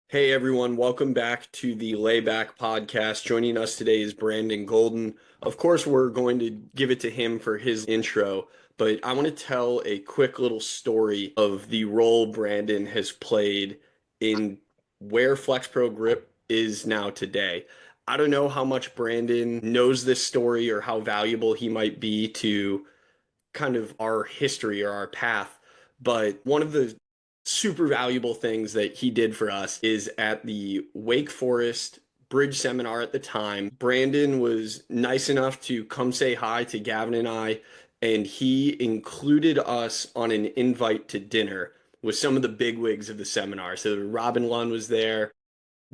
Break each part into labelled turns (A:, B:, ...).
A: Hey everyone, welcome back to the Layback Podcast. Joining us today is Brandon Golden. Of course, we're going to give it to him for his intro, but I want to tell a quick little story of the role Brandon has played in where FlexPro Grip is now today. I don't know how much Brandon knows this story or how valuable he might be to kind of our history or our path. But one of the super valuable things that he did for us is at the Wake Forest bridge seminar at the time. Brandon was nice enough to come say hi to Gavin and I, and he included us on an invite to dinner with some of the bigwigs of the seminar. So Robin Lund was there,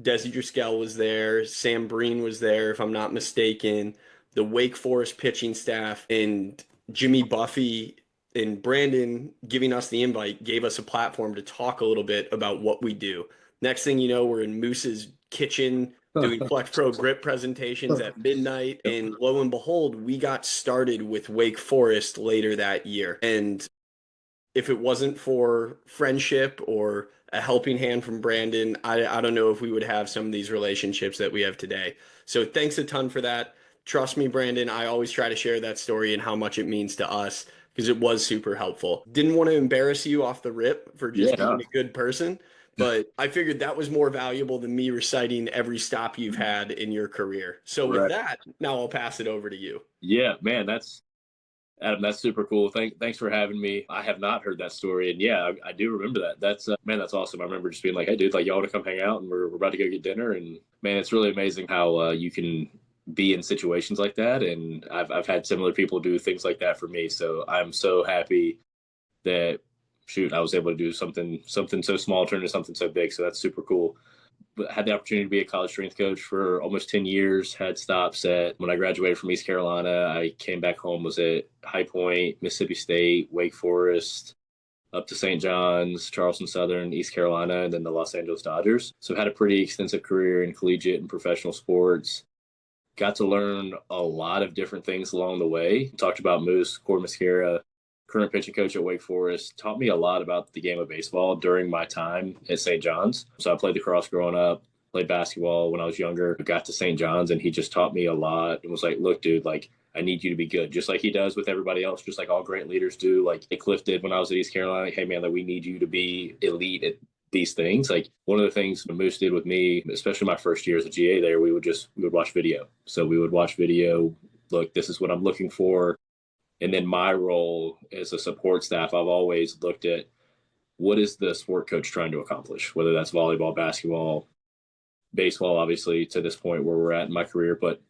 A: Desi Driscoll was there, Sam Breen was there, if I'm not mistaken, the Wake Forest pitching staff, and Jimmy Buffy and Brandon giving us the invite gave us a platform to talk a little bit about what we do. Next thing you know, we're in Moose's kitchen doing Flex Pro grip presentations at midnight. And lo and behold, we got started with Wake Forest later that year. And if it wasn't for friendship or a helping hand from Brandon, I don't know if we would have some of these relationships that we have today. So thanks a ton for that. Trust me, Brandon, I always try to share that story and how much it means to us because it was super helpful. Didn't want to embarrass you off the rip for just being a good person, but I figured that was more valuable than me reciting every stop you've had in your career. So with that, now I'll pass it over to you.
B: Yeah, man, that's Adam. That's super cool. Thanks for having me. I have not heard that story, and yeah, I do remember that. That's man, that's awesome. I remember just being like, "Hey, dude, like y'all want to come hang out?" And we're about to go get dinner. And man, it's really amazing how you can be in situations like that. And I've had similar people do things like that for me. So I'm so happy that shoot, I was able to do something so small turn into something so big. So that's super cool. But had the opportunity to be a college strength coach for almost 10 years, had stops at when I graduated from East Carolina. I came back home, was at High Point, Mississippi State, Wake Forest, up to St. John's, Charleston Southern, East Carolina, and then the Los Angeles Dodgers. So had a pretty extensive career in collegiate and professional sports. Got to learn a lot of different things along the way. Talked about Moose, Cord Mascara, current pitching coach at Wake Forest, taught me a lot about the game of baseball during my time at St. John's. So I played lacrosse growing up, played basketball when I was younger, got to St. John's, and he just taught me a lot and was like, look, dude, like, I need you to be good, just like he does with everybody else, just like all great leaders do. Like Cliff did when I was at East Carolina. Like, hey, man, like, we need you to be elite at these things. Like one of the things Moose did with me, especially my first year as a GA there, we would watch video. So we would watch video. Look, this is what I'm looking for. And then my role as a support staff, I've always looked at what is the sport coach trying to accomplish, whether that's volleyball, basketball, baseball, obviously to this point where we're at in my career. But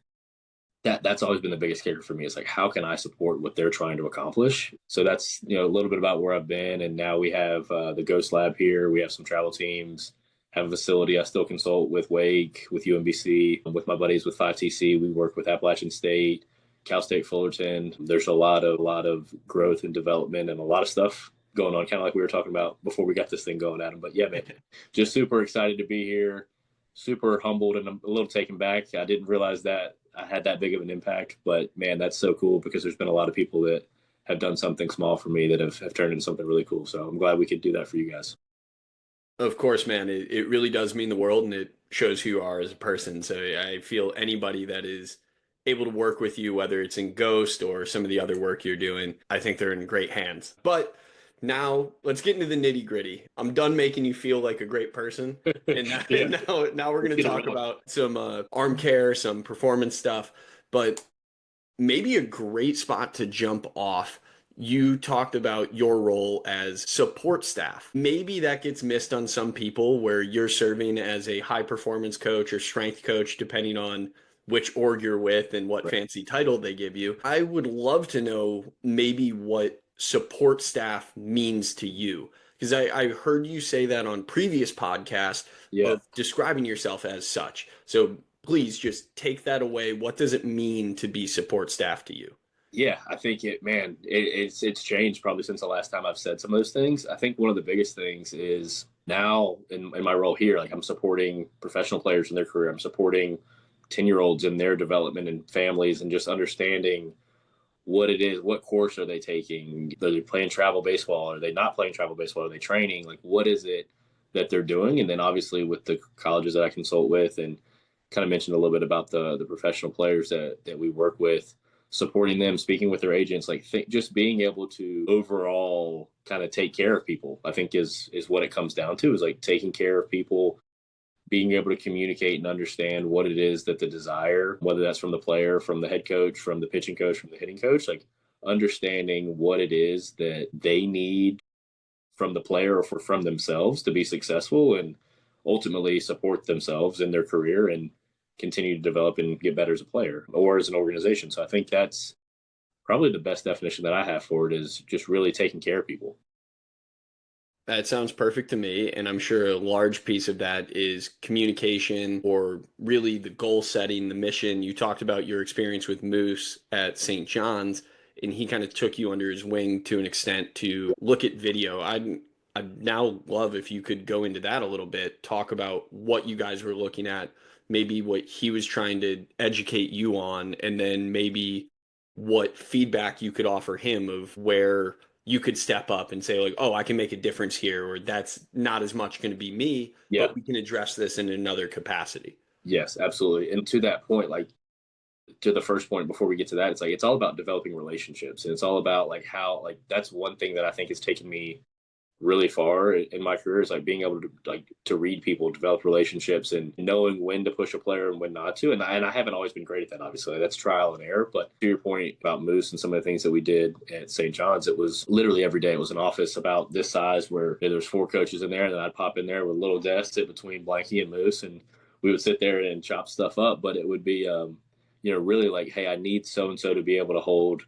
B: that's always been the biggest kicker for me. It's like, how can I support what they're trying to accomplish? So that's, a little bit about where I've been. And now we have the Ghost Lab here. We have some travel teams, have a facility. I still consult with Wake, with UMBC, with my buddies with 5TC. We work with Appalachian State, Cal State Fullerton. There's a lot of growth and development and a lot of stuff going on, kind of like we were talking about before we got this thing going, Adam. But yeah, man, just super excited to be here, super humbled and a little taken back. I didn't realize that I had that big of an impact, but man, that's so cool because there's been a lot of people that have done something small for me that have turned into something really cool. So I'm glad we could do that for you guys.
A: Of course, man, it really does mean the world and it shows who you are as a person. So I feel anybody that is able to work with you, whether it's in Ghost or some of the other work you're doing, I think they're in great hands. But now let's get into the nitty gritty. I'm done making you feel like a great person. And now,
B: Yeah.
A: now we're going to talk about some arm care, some performance stuff. But maybe a great spot to jump off. You talked about your role as support staff. Maybe that gets missed on some people where you're serving as a high performance coach or strength coach, depending on which org you're with and what fancy title they give you. I would love to know maybe what support staff means to you. Because I heard you say that on previous podcasts of describing yourself as such. So please just take that away. What does it mean to be support staff to you?
B: Yeah, I think it's changed probably since the last time I've said some of those things. I think one of the biggest things is now in my role here, like I'm supporting professional players in their career. I'm supporting 10-year-olds in their development and families and just understanding what it is, what course are they taking? Are they playing travel baseball? Are they not playing travel baseball? Are they training? Like, what is it that they're doing. And then obviously with the colleges that I consult with, and kind of mentioned a little bit about the professional players that we work with, supporting them, speaking with their agents, like just being able to overall kind of take care of people, I think is what it comes down to, is like taking care of people, being able to communicate and understand what it is that the desire, whether that's from the player, from the head coach, from the pitching coach, from the hitting coach, like understanding what it is that they need from the player or from themselves to be successful and ultimately support themselves in their career and continue to develop and get better as a player or as an organization. So I think that's probably the best definition that I have for it, is just really taking care of people.
A: That sounds perfect to me. And I'm sure a large piece of that is communication, or really the goal setting, the mission. You talked about your experience with Moose at St. John's, and he kind of took you under his wing to an extent to look at video. I'd now love if you could go into that a little bit, talk about what you guys were looking at, maybe what he was trying to educate you on, and then maybe what feedback you could offer him of where you could step up and say like, oh, I can make a difference here, or that's not as much going to be me,
B: Yeah.
A: but we can address this in another capacity.
B: Yes, absolutely. And to that point, like to the first point before we get to that, it's like it's all about developing relationships, and it's all about like how, like that's one thing that I think has taken me really far in my career, is like being able to read people, develop relationships, and knowing when to push a player and when not to. And I haven't always been great at that. Obviously, that's trial and error. But to your point about Moose and some of the things that we did at St. John's, it was literally every day. It was an office about this size where there's 4 coaches in there, and then I'd pop in there with a little desk, sit between Blanky and Moose, and we would sit there and chop stuff up. But it would be, really like, hey, I need so and so to be able to hold.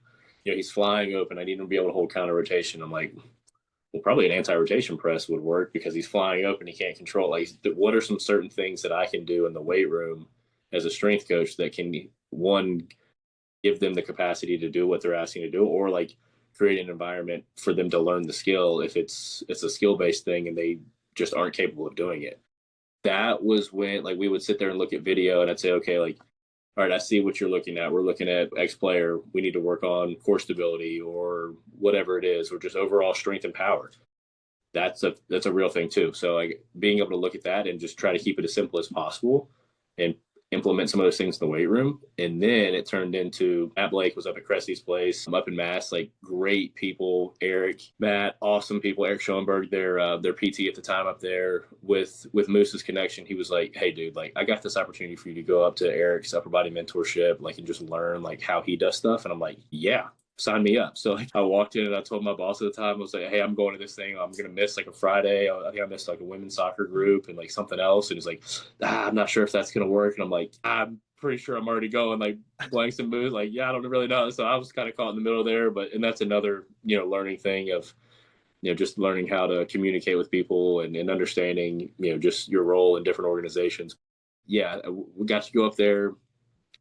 B: He's flying open. I need him to be able to hold counter rotation. I'm like, well, probably an anti-rotation press would work because he's flying open. He can't control. Like, what are some certain things that I can do in the weight room as a strength coach that can, one, give them the capacity to do what they're asking to do, or like create an environment for them to learn the skill if it's a skill-based thing and they just aren't capable of doing it. That was when like we would sit there and look at video, and I'd say, okay, like, all right, I see what you're looking at. We're looking at X player. We need to work on core stability or whatever it is, or just overall strength and power. That's a real thing too. So like being able to look at that and just try to keep it as simple as possible and implement some of those things in the weight room. And then it turned into Matt Blake was up at Cressy's place. I'm up in Mass, like great people, Eric, Matt, awesome people, Eric Schoenberg, their PT at the time up there with Moose's connection. He was like, hey dude, like I got this opportunity for you to go up to Eric's upper body mentorship, like, and just learn like how he does stuff. And I'm like, yeah, sign me up. So like, I walked in and I told my boss at the time, I was like, hey, I'm going to this thing. I'm going to miss like a Friday. I think I missed like a women's soccer group and like something else. And he's like, I'm not sure if that's going to work. And I'm like, I'm pretty sure I'm already going, like blanks and moves. Like, yeah, I don't really know. So I was kind of caught in the middle there, and that's another, learning thing of, just learning how to communicate with people and understanding, just your role in different organizations. Yeah, we got to go up there,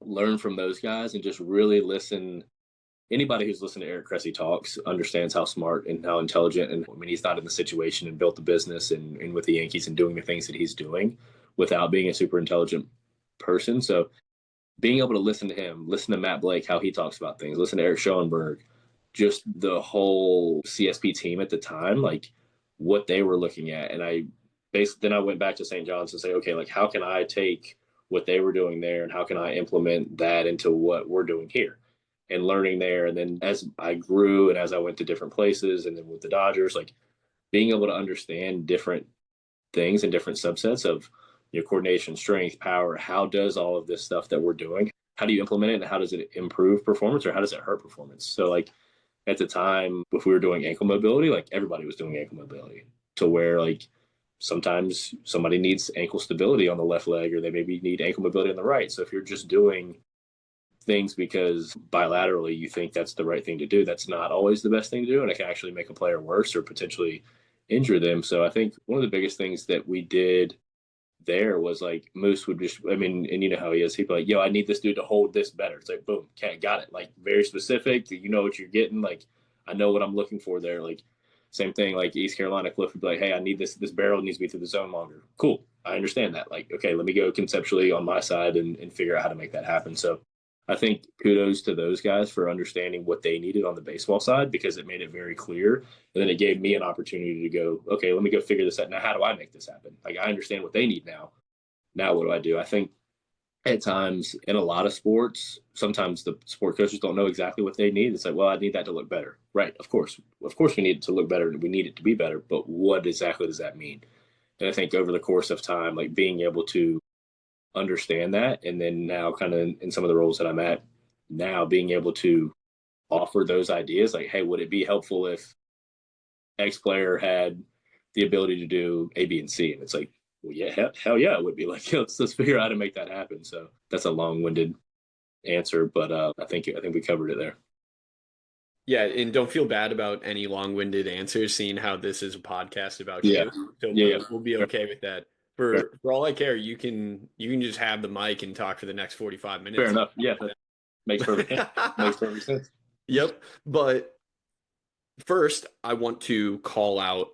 B: learn from those guys, and just really listen. Anybody who's listened to Eric Cressy talks understands how smart and how intelligent. And I mean, he's not in the situation and built the business and with the Yankees and doing the things that he's doing without being a super intelligent person. So being able to listen to him, listen to Matt Blake, how he talks about things, listen to Eric Schoenberg, just the whole CSP team at the time, like what they were looking at. And then I went back to St. John's and say, okay, like how can I take what they were doing there and how can I implement that into what we're doing here? And learning there. And then as I grew and as I went to different places and then with the Dodgers, like being able to understand different things and different subsets of coordination, strength, power, how does all of this stuff that we're doing, how do you implement it and how does it improve performance or how does it hurt performance? So like at the time, if we were doing ankle mobility, like everybody was doing ankle mobility to where like sometimes somebody needs ankle stability on the left leg or they maybe need ankle mobility on the right. So if you're just doing things because bilaterally you think that's the right thing to do, that's not always the best thing to do, and it can actually make a player worse or potentially injure them. So I think one of the biggest things that we did there was like Moose would just, I mean, and you know how he is, he'd be like, yo, I need this dude to hold this better. It's like, boom, okay, got it. Like very specific, you know what you're getting. Like I know what I'm looking for there. Like same thing, like East Carolina, Cliff would be like, hey, I need this barrel needs to be through the zone longer. Cool, I understand that. Like, okay, let me go conceptually on my side and figure out how to make that happen. So I think kudos to those guys for understanding what they needed on the baseball side, because it made it very clear. And then it gave me an opportunity to go, okay, let me go figure this out. Now, how do I make this happen? Like, I understand what they need now. Now, what do I do? I think at times in a lot of sports, sometimes the sport coaches don't know exactly what they need. It's like, well, I need that to look better. Right. Of course, we need it to look better and we need it to be better. But what exactly does that mean? And I think over the course of time, like being able to understand that, and then now kind of in some of the roles that I'm at now, being able to offer those ideas, like, hey, would it be helpful if X player had the ability to do A, B, and C? And it's like, well, yeah, hell yeah, it would be like, let's figure out how to make that happen. So that's a long-winded answer, but I think we covered it there.
A: Yeah, and don't feel bad about any long-winded answers, seeing how this is a podcast about
B: Yeah,
A: you. So
B: yeah,
A: we'll be okay with that.
B: fair,
A: For all I care, you can just have the mic and talk for the next 45
B: fair
A: minutes.
B: enough. Yeah, that makes perfect sense.
A: Yep. But first, I want to call out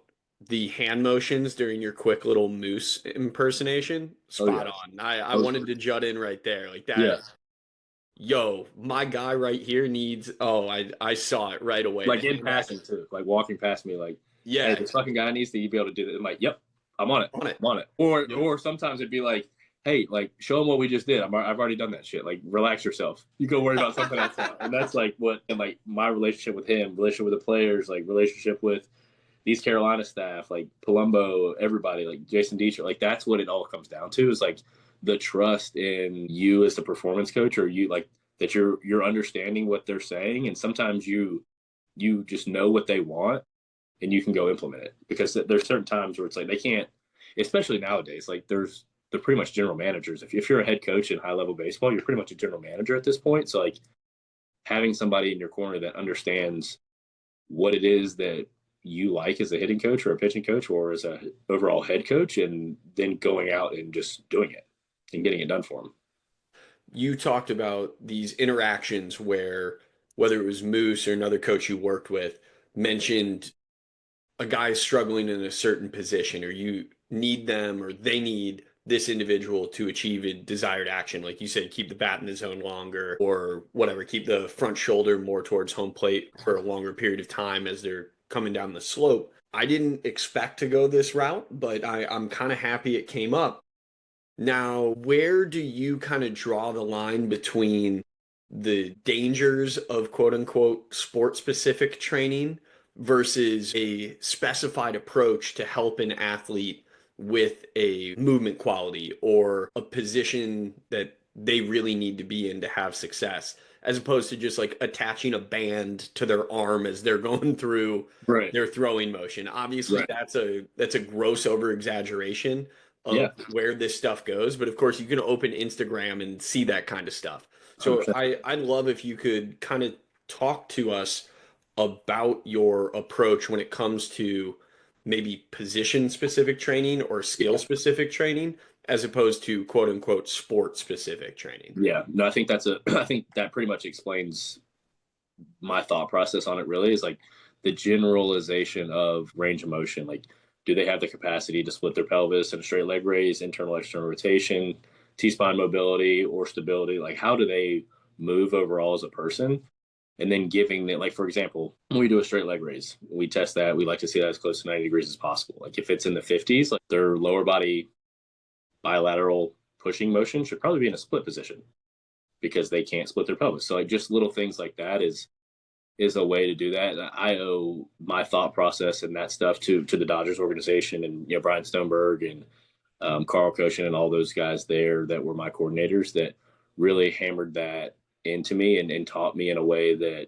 A: the hand motions during your quick little moose impersonation.
B: Oh
A: Spot
B: yeah,
A: on. I wanted to jut in right there. Like that.
B: yeah.
A: Yo, my guy right here needs. Oh, I saw it right away.
B: Like in passing too, like walking past me, like, hey,
A: Yeah,
B: this fucking guy needs to be able to do that. I'm like, yep, I'm on it,
A: on it.
B: I'm on it. Or
A: Yep.
B: sometimes it'd be like, hey, like show them what we just did. I've already done that shit. Like, relax yourself. You go worry about something else now. And that's like what, and like my relationship with him, relationship with the players, like relationship with these Carolina staff, like Palumbo, everybody, like Jason Dietrich, like that's what it all comes down to, is like the trust in you as the performance coach, or you like that you're understanding what they're saying, and sometimes you just know what they want and you can go implement it, because there's certain times where it's like they can't, especially nowadays, like they're pretty much general managers. If you're a head coach in high level baseball, you're pretty much a general manager at this point. So like having somebody in your corner that understands what it is that you like as a hitting coach or a pitching coach or as a overall head coach, and then going out and just doing it and getting it done for them.
A: You talked about these interactions where, whether it was Moose or another coach you worked with, mentioned a guy is struggling in a certain position, or you need them, or they need this individual to achieve a desired action. Like you said, keep the bat in the zone longer, or whatever, keep the front shoulder more towards home plate for a longer period of time as they're coming down the slope. I didn't expect to go this route, but I'm kind of happy it came up. Now, where do you kind of draw the line between the dangers of quote unquote sport specific training versus a specified approach to help an athlete with a movement quality or a position that they really need to be in to have success, as opposed to just like attaching a band to their arm as they're going through
B: Right.
A: their throwing motion? Obviously,
B: Right.
A: that's a gross over exaggeration
B: Yeah.
A: of where this stuff goes. But of course, you can open Instagram and see that kind of stuff. So
B: 100%.
A: I'd love if you could kind of talk to us about your approach when it comes to maybe position specific training or skill
B: Yeah.
A: specific training, as opposed to quote unquote sport specific training.
B: Yeah. No, I think I think that pretty much explains my thought process on it. Really is like the generalization of range of motion. Like, do they have the capacity to split their pelvis in a straight leg raise, internal, external rotation, T-spine mobility or stability? Like, how do they move overall as a person? And then giving that, like, for example, when we do a straight leg raise, we test that. We like to see that as close to 90 degrees as possible. Like, if it's in the 50s, like their lower body bilateral pushing motion should probably be in a split position because they can't split their pelvis. So like just little things like that is a way to do that. And I owe my thought process and that stuff to the Dodgers organization, and Brian Stoneberg and Carl Koshin and all those guys there that were my coordinators that really hammered that into me and taught me in a way that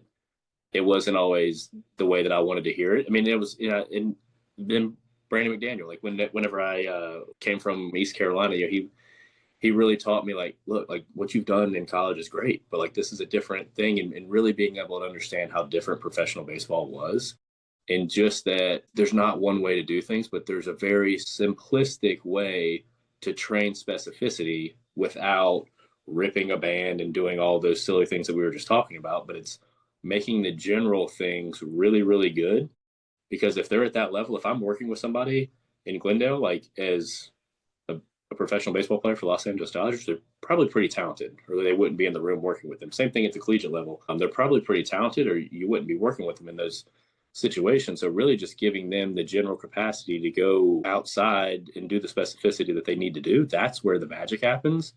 B: it wasn't always the way that I wanted to hear it. I mean, it was, and then Brandon McDaniel, like whenever I came from East Carolina, he really taught me, like, look, like what you've done in college is great, but like this is a different thing, and really being able to understand how different professional baseball was, and just that there's not one way to do things, but there's a very simplistic way to train specificity without ripping a band and doing all those silly things that we were just talking about. But it's making the general things really, really good. Because if they're at that level, if I'm working with somebody in Glendale, like as a professional baseball player for Los Angeles Dodgers, they're probably pretty talented, or they wouldn't be in the room working with them. Same thing at the collegiate level. They're probably pretty talented, or you wouldn't be working with them in those situations. So really just giving them the general capacity to go outside and do the specificity that they need to do. That's where the magic happens.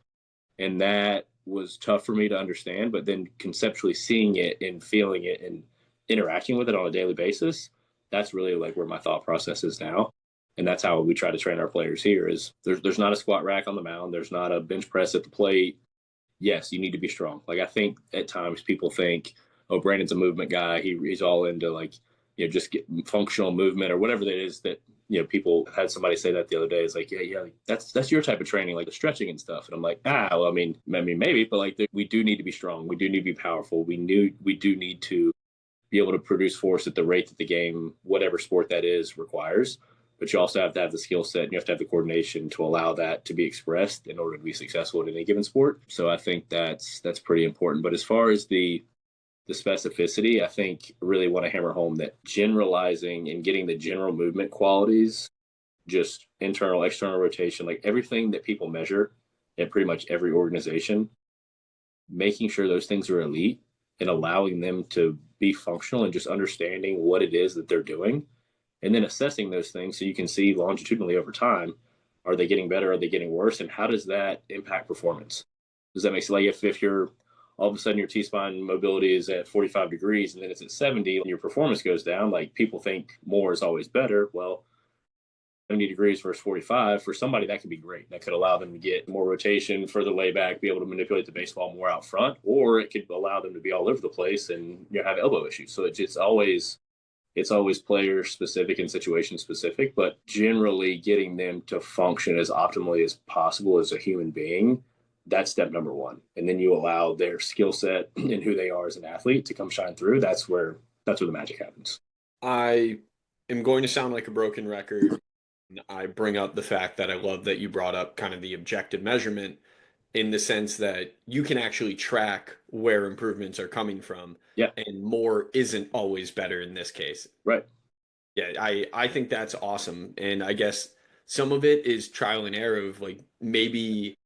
B: And that was tough for me to understand, but then conceptually seeing it and feeling it and interacting with it on a daily basis, that's really like where my thought process is now. And that's how we try to train our players here is there's not a squat rack on the mound. There's not a bench press at the plate. Yes, you need to be strong. Like I think at times people think, oh, Brandon's a movement guy. He's all into like, just get functional movement or whatever that is that, people had somebody say that the other day is like, yeah, that's your type of training, like the stretching and stuff. And I'm like, well, I mean, maybe, but like we do need to be strong. We do need to be powerful. We do need to be able to produce force at the rate that the game, whatever sport that is, requires. But you also have to have the skill set and you have to have the coordination to allow that to be expressed in order to be successful in any given sport. So I think that's pretty important. But as far as the specificity, I think really want to hammer home that generalizing and getting the general movement qualities, just internal, external rotation, like everything that people measure in pretty much every organization, making sure those things are elite and allowing them to be functional and just understanding what it is that they're doing and then assessing those things so you can see longitudinally over time, are they getting better? Are they getting worse? And how does that impact performance? Does that make sense? Like if you're all of a sudden your T-spine mobility is at 45 degrees and then it's at 70 and your performance goes down, like people think more is always better. Well, 70 degrees versus 45, for somebody that could be great. That could allow them to get more rotation, further layback, be able to manipulate the baseball more out front, or it could allow them to be all over the place and have elbow issues. So it's always player specific and situation specific, but generally getting them to function as optimally as possible as a human being, that's step number one. And then you allow their skill set and who they are as an athlete to come shine through. That's where the magic happens.
A: I am going to sound like a broken record. I bring up the fact that I love that you brought up kind of the objective measurement in the sense that you can actually track where improvements are coming from.
B: Yeah.
A: And more isn't always better in this case.
B: Right.
A: Yeah, I think that's awesome. And I guess some of it is trial and error of like maybe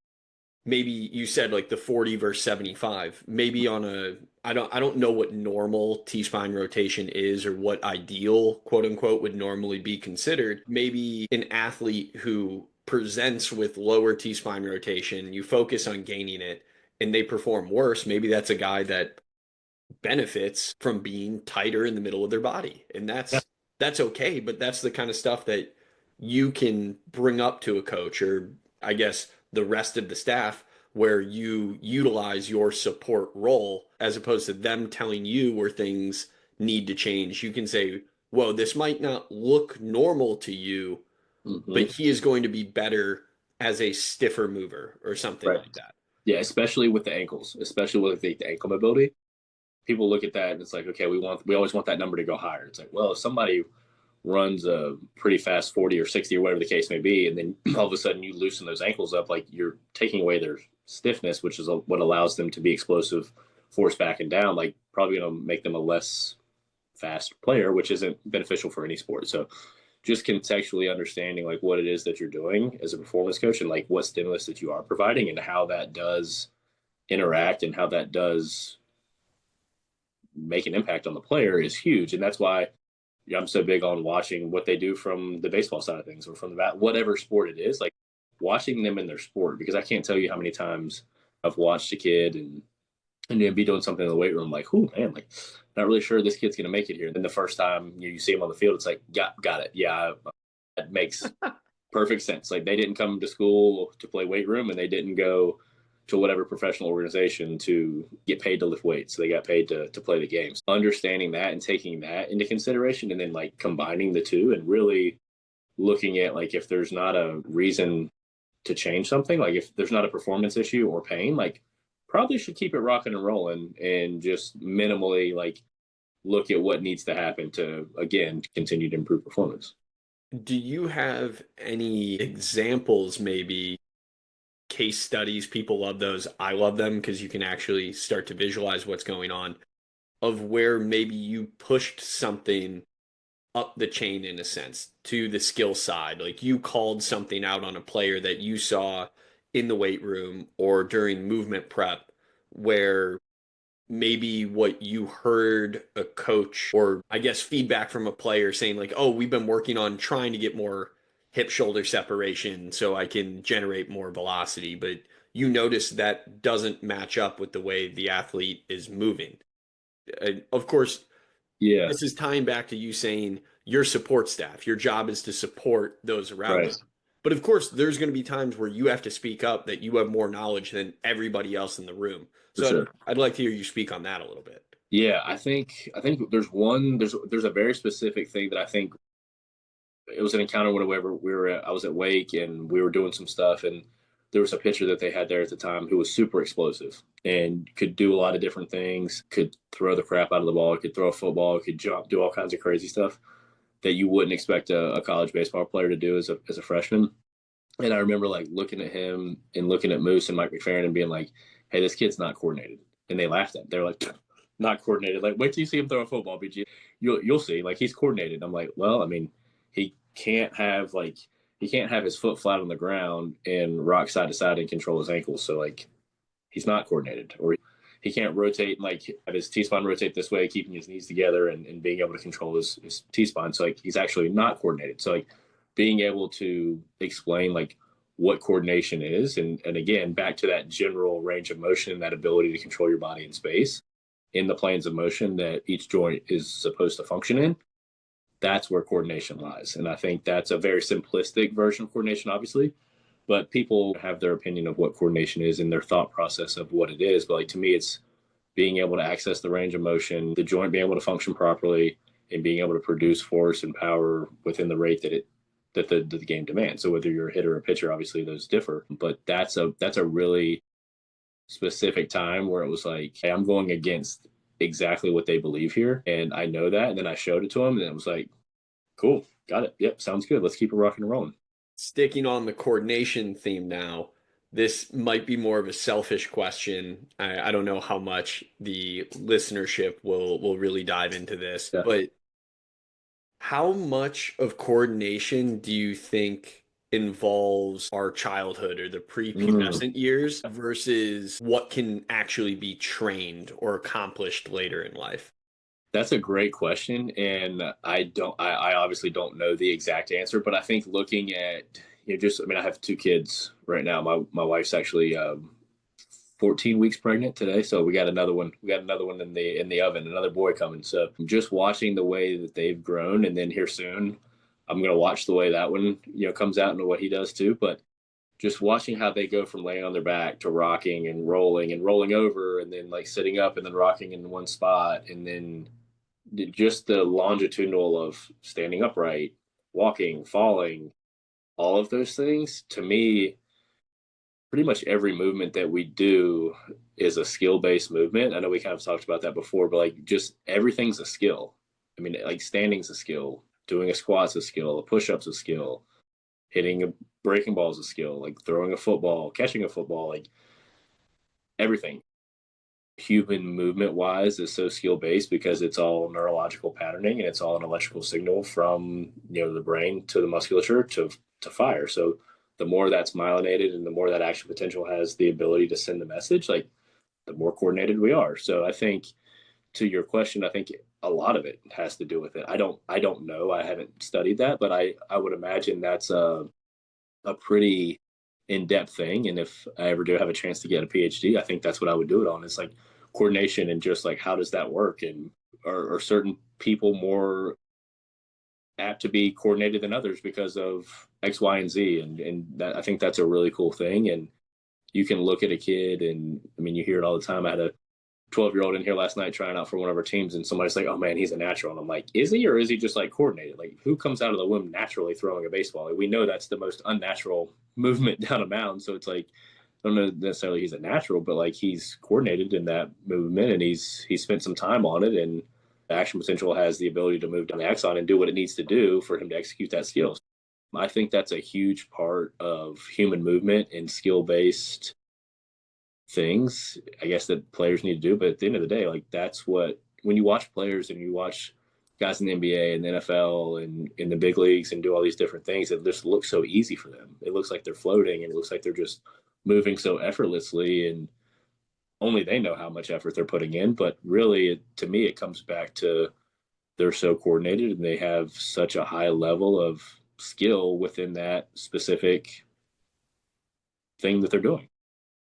A: you said like the 40 versus 75. Maybe on a I don't know what normal T-spine rotation is or what ideal quote unquote would normally be considered. Maybe an athlete who presents with lower T-spine rotation, you focus on gaining it and they perform worse. Maybe that's a guy that benefits from being tighter in the middle of their body. And that's okay, but that's the kind of stuff that you can bring up to a coach or I guess the rest of the staff where you utilize your support role as opposed to them telling you where things need to change. You can say, whoa, this might not look normal to you, but he is going to be better as a stiffer mover or something like that.
B: Yeah, especially with the ankles, especially with the ankle mobility. People look at that and it's like, okay, we always want that number to go higher. It's like, well, if somebody runs a pretty fast 40 or 60 or whatever the case may be, and then all of a sudden you loosen those ankles up, like you're taking away their stiffness, which is what allows them to be explosive, force back and down, like probably going to make them a less fast player, which isn't beneficial for any sport. So just contextually understanding like what it is that you're doing as a performance coach and like what stimulus that you are providing and how that does interact and how that does make an impact on the player is huge. And that's why I'm so big on watching what they do from the baseball side of things or from the whatever sport it is, like watching them in their sport, because I can't tell you how many times I've watched a kid and then be doing something in the weight room, like, oh man, like not really sure this kid's going to make it here. And then the first time you see him on the field, it's like, got it. Yeah, that makes perfect sense. Like they didn't come to school to play weight room and they didn't go to whatever professional organization to get paid to lift weights. So they got paid to play the games. Understanding that and taking that into consideration and then like combining the two and really looking at like if there's not a reason to change something, like if there's not a performance issue or pain, like probably should keep it rocking and rolling and just minimally like look at what needs to happen to, again, continue to improve performance.
A: Do you have any examples, maybe case studies? People love those. I love them because you can actually start to visualize what's going on of where maybe you pushed something up the chain in a sense to the skill side. Like you called something out on a player that you saw in the weight room or during movement prep where maybe what you heard a coach or I guess feedback from a player saying like, oh, we've been working on trying to get more hip shoulder separation so I can generate more velocity, but you notice that doesn't match up with the way the athlete is moving. Of course,
B: Yeah.
A: this is tying back to you saying your support staff, your job is to support those around
B: Right.
A: them. But of course, there's going to be times where you have to speak up that you have more knowledge than everybody else in the room.
B: For
A: So
B: sure.
A: I'd like to hear you speak on that a little bit.
B: Yeah, I think there's a very specific thing that I think it was an encounter whenever I was at Wake and we were doing some stuff, and there was a pitcher that they had there at the time who was super explosive and could do a lot of different things, could throw the crap out of the ball, could throw a football, could jump, do all kinds of crazy stuff that you wouldn't expect a college baseball player to do as a freshman. And I remember like looking at him and looking at Moose and Mike McFerrin and being like, "Hey, this kid's not coordinated." And they laughed at. They're like, "Not coordinated." Like, wait till you see him throw a football, BG. You'll see. Like he's coordinated. I'm like, well, I mean, he can't have like he can't have his foot flat on the ground and rock side to side and control his ankles. So like he's not coordinated, or he can't rotate and like have his T spine rotate this way, keeping his knees together and being able to control his T spine. So like he's actually not coordinated. So like being able to explain like what coordination is, and again back to that general range of motion, that ability to control your body in space in the planes of motion that each joint is supposed to function in, that's where coordination lies. And I think that's a very simplistic version of coordination, obviously, but people have their opinion of what coordination is and their thought process of what it is. But like to me, it's being able to access the range of motion, the joint being able to function properly, and being able to produce force and power within the rate that the game demands. So whether you're a hitter or a pitcher, obviously those differ. But that's a really specific time where it was like, hey, I'm going against exactly what they believe here, and I know that. And then I showed it to them, and it was like, cool, got it. Yep, sounds good. Let's keep it rocking and rolling.
A: Sticking on the coordination theme now, this might be more of a selfish question. I don't know how much the listenership will really dive into this,
B: Yeah.
A: but how much of coordination do you think involves our childhood or the
B: Mm.
A: prepubescent years versus what can actually be trained or accomplished later in life?
B: That's a great question, and I obviously don't know the exact answer, but I think looking at just I mean I have two kids right now. My wife's actually 14 weeks pregnant today, so we got another one. We got another one in the oven, another boy coming. So just watching the way that they've grown, and then here soon, I'm gonna watch the way that one comes out and what he does too. But just watching how they go from laying on their back to rocking and rolling over, and then like sitting up and then rocking in one spot, and then just the longitudinal of standing upright, walking, falling, all of those things, to me, pretty much every movement that we do is a skill based movement. I know we kind of talked about that before, but like just everything's a skill. I mean, like standing's a skill, doing a squat's a skill, a push up's a skill, hitting a breaking ball's a skill, like throwing a football, catching a football, like everything human movement wise is so skill based because it's all neurological patterning and it's all an electrical signal from the brain to the musculature to fire. So the more that's myelinated and the more that action potential has the ability to send the message, like the more coordinated we are. So I think to your question, I think a lot of it has to do with it. I don't know, I haven't studied that, but I would imagine that's a pretty in-depth thing. And if I ever do have a chance to get a PhD, I think that's what I would do it on. It's like coordination and just like how does that work, and are certain people more apt to be coordinated than others because of X, Y, and Z, and that I think that's a really cool thing. And you can look at a kid, and I mean you hear it all the time. I had a 12-year-old in here last night trying out for one of our teams, and somebody's like, "Oh man, he's a natural." And I'm like, "Is he, or is he just like coordinated? Like, who comes out of the womb naturally throwing a baseball? Like, we know that's the most unnatural movement down a mound. So it's like, I don't know necessarily he's a natural, but like he's coordinated in that movement, and he's spent some time on it, and the action potential has the ability to move down the axon and do what it needs to do for him to execute that skill." I think that's a huge part of human movement and skill based things, I guess, that players need to do. But at the end of the day, like that's what when you watch players and you watch guys in the NBA and the NFL and in the big leagues and do all these different things, it just looks so easy for them. It looks like they're floating, and it looks like they're just moving so effortlessly, and only they know how much effort they're putting in. But really, to me, it comes back to they're so coordinated and they have such a high level of skill within that specific thing that they're doing.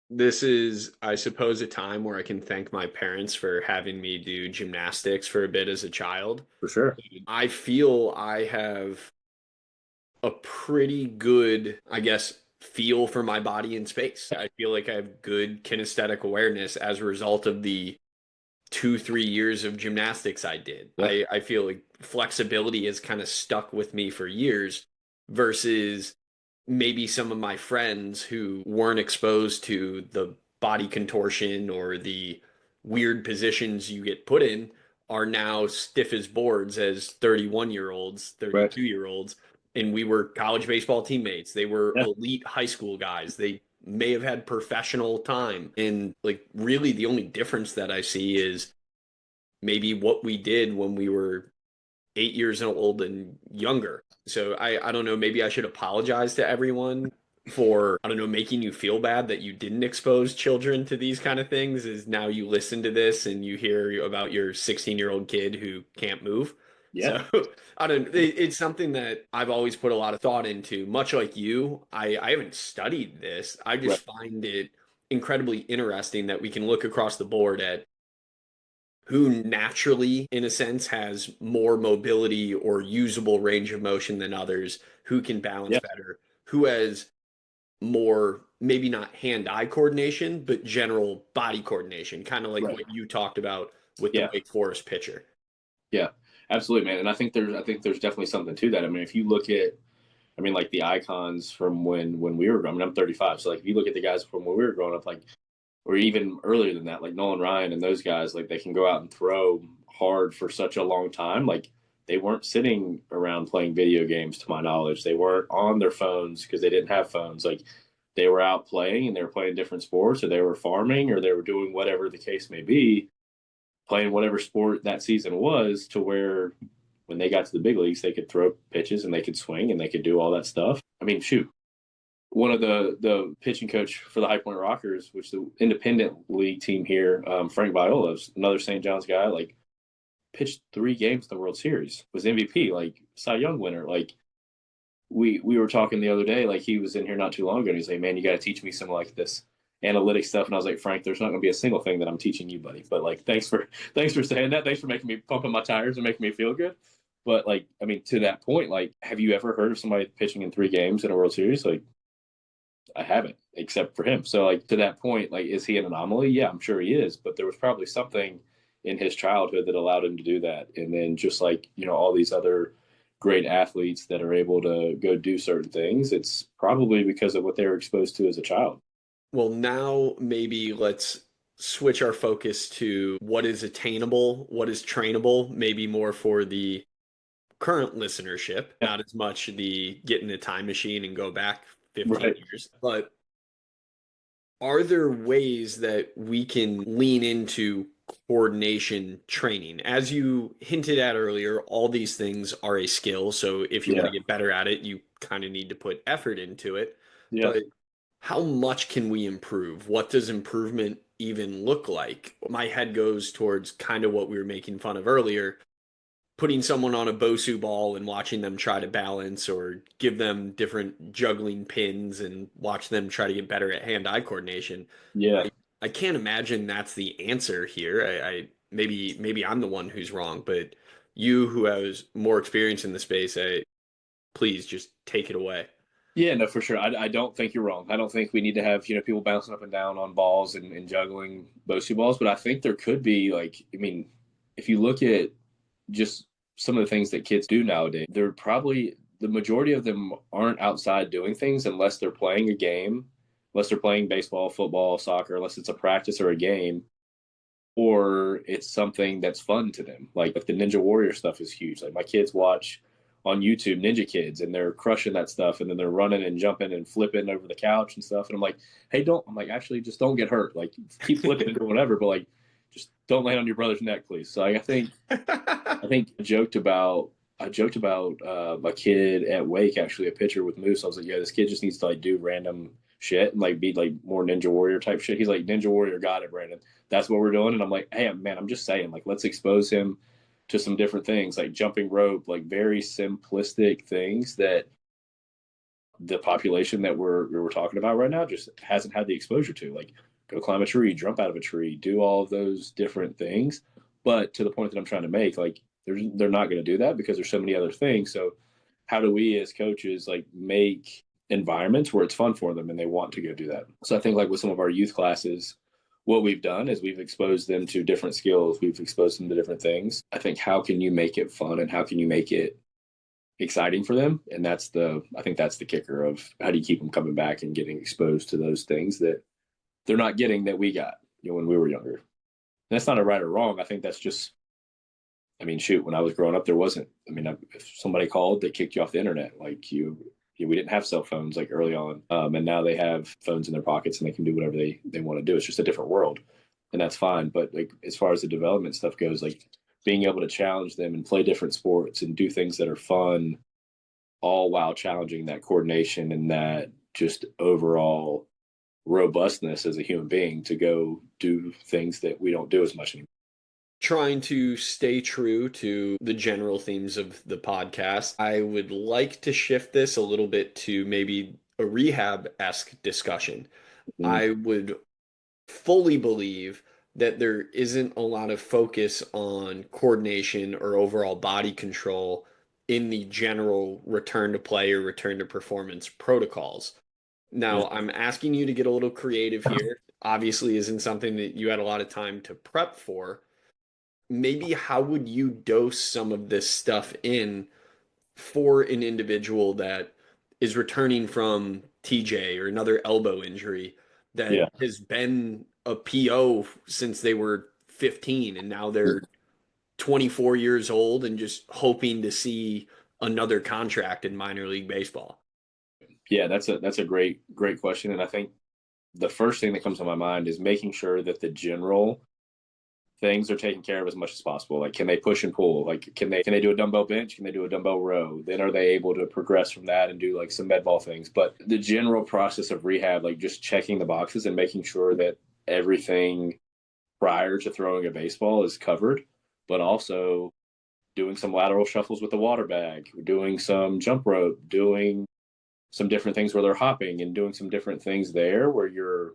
A: This is, I suppose, a time where I can thank my parents for having me do gymnastics for a bit as a child.
B: For sure.
A: I feel I have a pretty good, I guess, feel for my body in space. I feel like I have good kinesthetic awareness as a result of the 2, 3 years of gymnastics I did.
B: Yeah.
A: I feel like flexibility has kind of stuck with me for years versus maybe some of my friends who weren't exposed to the body contortion or the weird positions you get put in are now stiff as boards as 31-year-olds,
B: Right.
A: 32-year-olds. And we were college baseball teammates. They were
B: Yeah.
A: elite high school guys. They may have had professional time. And like really the only difference that I see is maybe what we did when we were 8 years old and younger. So I don't know, maybe I should apologize to everyone for, I don't know, making you feel bad that you didn't expose children to these kind of things is now you listen to this and you hear about your 16-year-old kid who can't move.
B: Yeah.
A: So I don't, it's something that I've always put a lot of thought into, much like you. I haven't studied this. I
B: Right.
A: just find it incredibly interesting that we can look across the board at who naturally, in a sense, has more mobility or usable range of motion than others, who can balance
B: Yeah.
A: better, who has more, maybe not hand-eye coordination, but general body coordination, kind of like
B: Right.
A: what you talked about with the
B: Yeah.
A: Wake Forest pitcher.
B: Yeah. Absolutely, man. And I think there's definitely something to that. I mean, if you look at, I mean, like the icons from when we were growing. I mean, I'm 35, so like if you look at the guys from when we were growing up, like, or even earlier than that, like Nolan Ryan and those guys, like they can go out and throw hard for such a long time. Like they weren't sitting around playing video games, to my knowledge. They weren't on their phones because they didn't have phones. Like they were out playing and they were playing different sports, or they were farming, or they were doing whatever the case may be, playing whatever sport that season was, to where when they got to the big leagues, they could throw pitches and they could swing and they could do all that stuff. I mean, shoot, one of the pitching coach for the High Point Rockers, which is the independent league team here, Frank Viola's another St. John's guy, like pitched 3 games in the World Series, was MVP, like Cy Young winner. Like we were talking the other day, like he was in here not too long ago, and he's like, "Man, you got to teach me some like this analytic stuff." And I was like, "Frank, there's not going to be a single thing that I'm teaching you, buddy. But like, thanks for saying that. Thanks for making me pumping my tires and making me feel good." But like, I mean, to that point, like, have you ever heard of somebody pitching in 3 games in a World Series? Like, I haven't, except for him. So like to that point, like, is he an anomaly? Yeah, I'm sure he is. But there was probably something in his childhood that allowed him to do that. And then just like, all these other great athletes that are able to go do certain things, it's probably because of what they were exposed to as a child.
A: Well, now maybe let's switch our focus to what is attainable, what is trainable, maybe more for the current listenership,
B: Yeah.
A: not as much the get in a time machine and go back 15
B: Right.
A: years. But are there ways that we can lean into coordination training? As you hinted at earlier, all these things are a skill. So if you want
B: Yeah.
A: to get better at it, you kind of need to put effort into it.
B: Yeah.
A: But how much can we improve? What does improvement even look like? My head goes towards kind of what we were making fun of earlier, putting someone on a Bosu ball and watching them try to balance or give them different juggling pins and watch them try to get better at hand-eye coordination.
B: Yeah.
A: I can't imagine that's the answer here. I maybe I'm the one who's wrong, but you who has more experience in the space, please just take it away.
B: Yeah, no, for sure. I don't think you're wrong. I don't think we need to have, people bouncing up and down on balls and juggling Bosu balls. But I think there could be, like, I mean, if you look at just some of the things that kids do nowadays, they're probably, the majority of them aren't outside doing things unless they're playing a game, unless they're playing baseball, football, soccer, unless it's a practice or a game, or it's something that's fun to them. Like the Ninja Warrior stuff is huge. Like my kids watch on YouTube Ninja Kids and they're crushing that stuff, and then they're running and jumping and flipping over the couch and stuff. And I'm like, hey, I'm like, actually just don't get hurt. Like keep flipping or whatever, but like just don't land on your brother's neck, please. So like, I think I joked about a kid at Wake, actually a pitcher with Moose. I was like, yeah, this kid just needs to like do random shit and like be like more Ninja Warrior type shit. He's like, Ninja Warrior, got it, Brandon. That's what we're doing. And I'm like, hey, man, I'm just saying, like, let's expose him to some different things, like jumping rope, like very simplistic things that the population that we're talking about right now just hasn't had the exposure to. Like, go climb a tree, jump out of a tree, do all of those different things. But to the point that I'm trying to make, like, they're not going to do that because there's so many other things. So how do we as coaches like make environments where it's fun for them and they want to go do that? So I think like with some of our youth classes, what we've done is we've exposed them to different skills, we've exposed them to different things. I think how can you make it fun and how can you make it exciting for them? And I think that's the kicker of how do you keep them coming back and getting exposed to those things that they're not getting that we got, when we were younger. And that's not a right or wrong. I think that's just, I mean, shoot, when I was growing up, there wasn't, I mean, if somebody called, they kicked you off the internet. Like we didn't have cell phones like early on. And now they have phones in their pockets and they can do whatever they want to do. It's just a different world and that's fine. But like, as far as the development stuff goes, like being able to challenge them and play different sports and do things that are fun, all while challenging that coordination and that just overall robustness as a human being to go do things that we don't do as much anymore.
A: Trying to stay true to the general themes of the podcast, I would like to shift this a little bit to maybe a rehab-esque discussion.
B: Mm-hmm.
A: I would fully believe that there isn't a lot of focus on coordination or overall body control in the general return to play or return to performance protocols. Now, I'm asking you to get a little creative here. Obviously, isn't something that you had a lot of time to prep for. Maybe how would you dose some of this stuff in for an individual that is returning from TJ or another elbow injury that
B: Yeah.
A: has been a PO since they were 15 and now they're 24 years old and just hoping to see another contract in minor league baseball?
B: Yeah, that's a great question. And I think the first thing that comes to my mind is making sure that the general things are taken care of as much as possible. Like, can they push and pull? Like, can they do a dumbbell bench? Can they do a dumbbell row? Then are they able to progress from that and do like some med ball things? But the general process of rehab, like just checking the boxes and making sure that everything prior to throwing a baseball is covered, but also doing some lateral shuffles with the water bag, doing some jump rope, doing some different things where they're hopping and doing some different things there where you're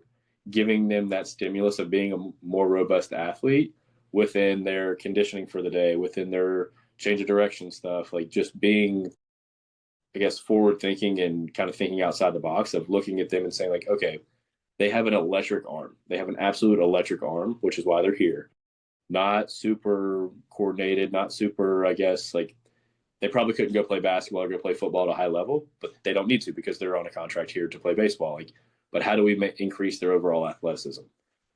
B: giving them that stimulus of being a more robust athlete within their conditioning for the day, within their change of direction stuff, like just being, I guess, forward thinking and kind of thinking outside the box of looking at them and saying like, okay, they have an electric arm. They have an absolute electric arm, which is why they're here. Not super coordinated, not super, I guess, like they probably couldn't go play basketball or go play football at a high level, but they don't need to because they're on a contract here to play baseball. Like, but how do we increase their overall athleticism?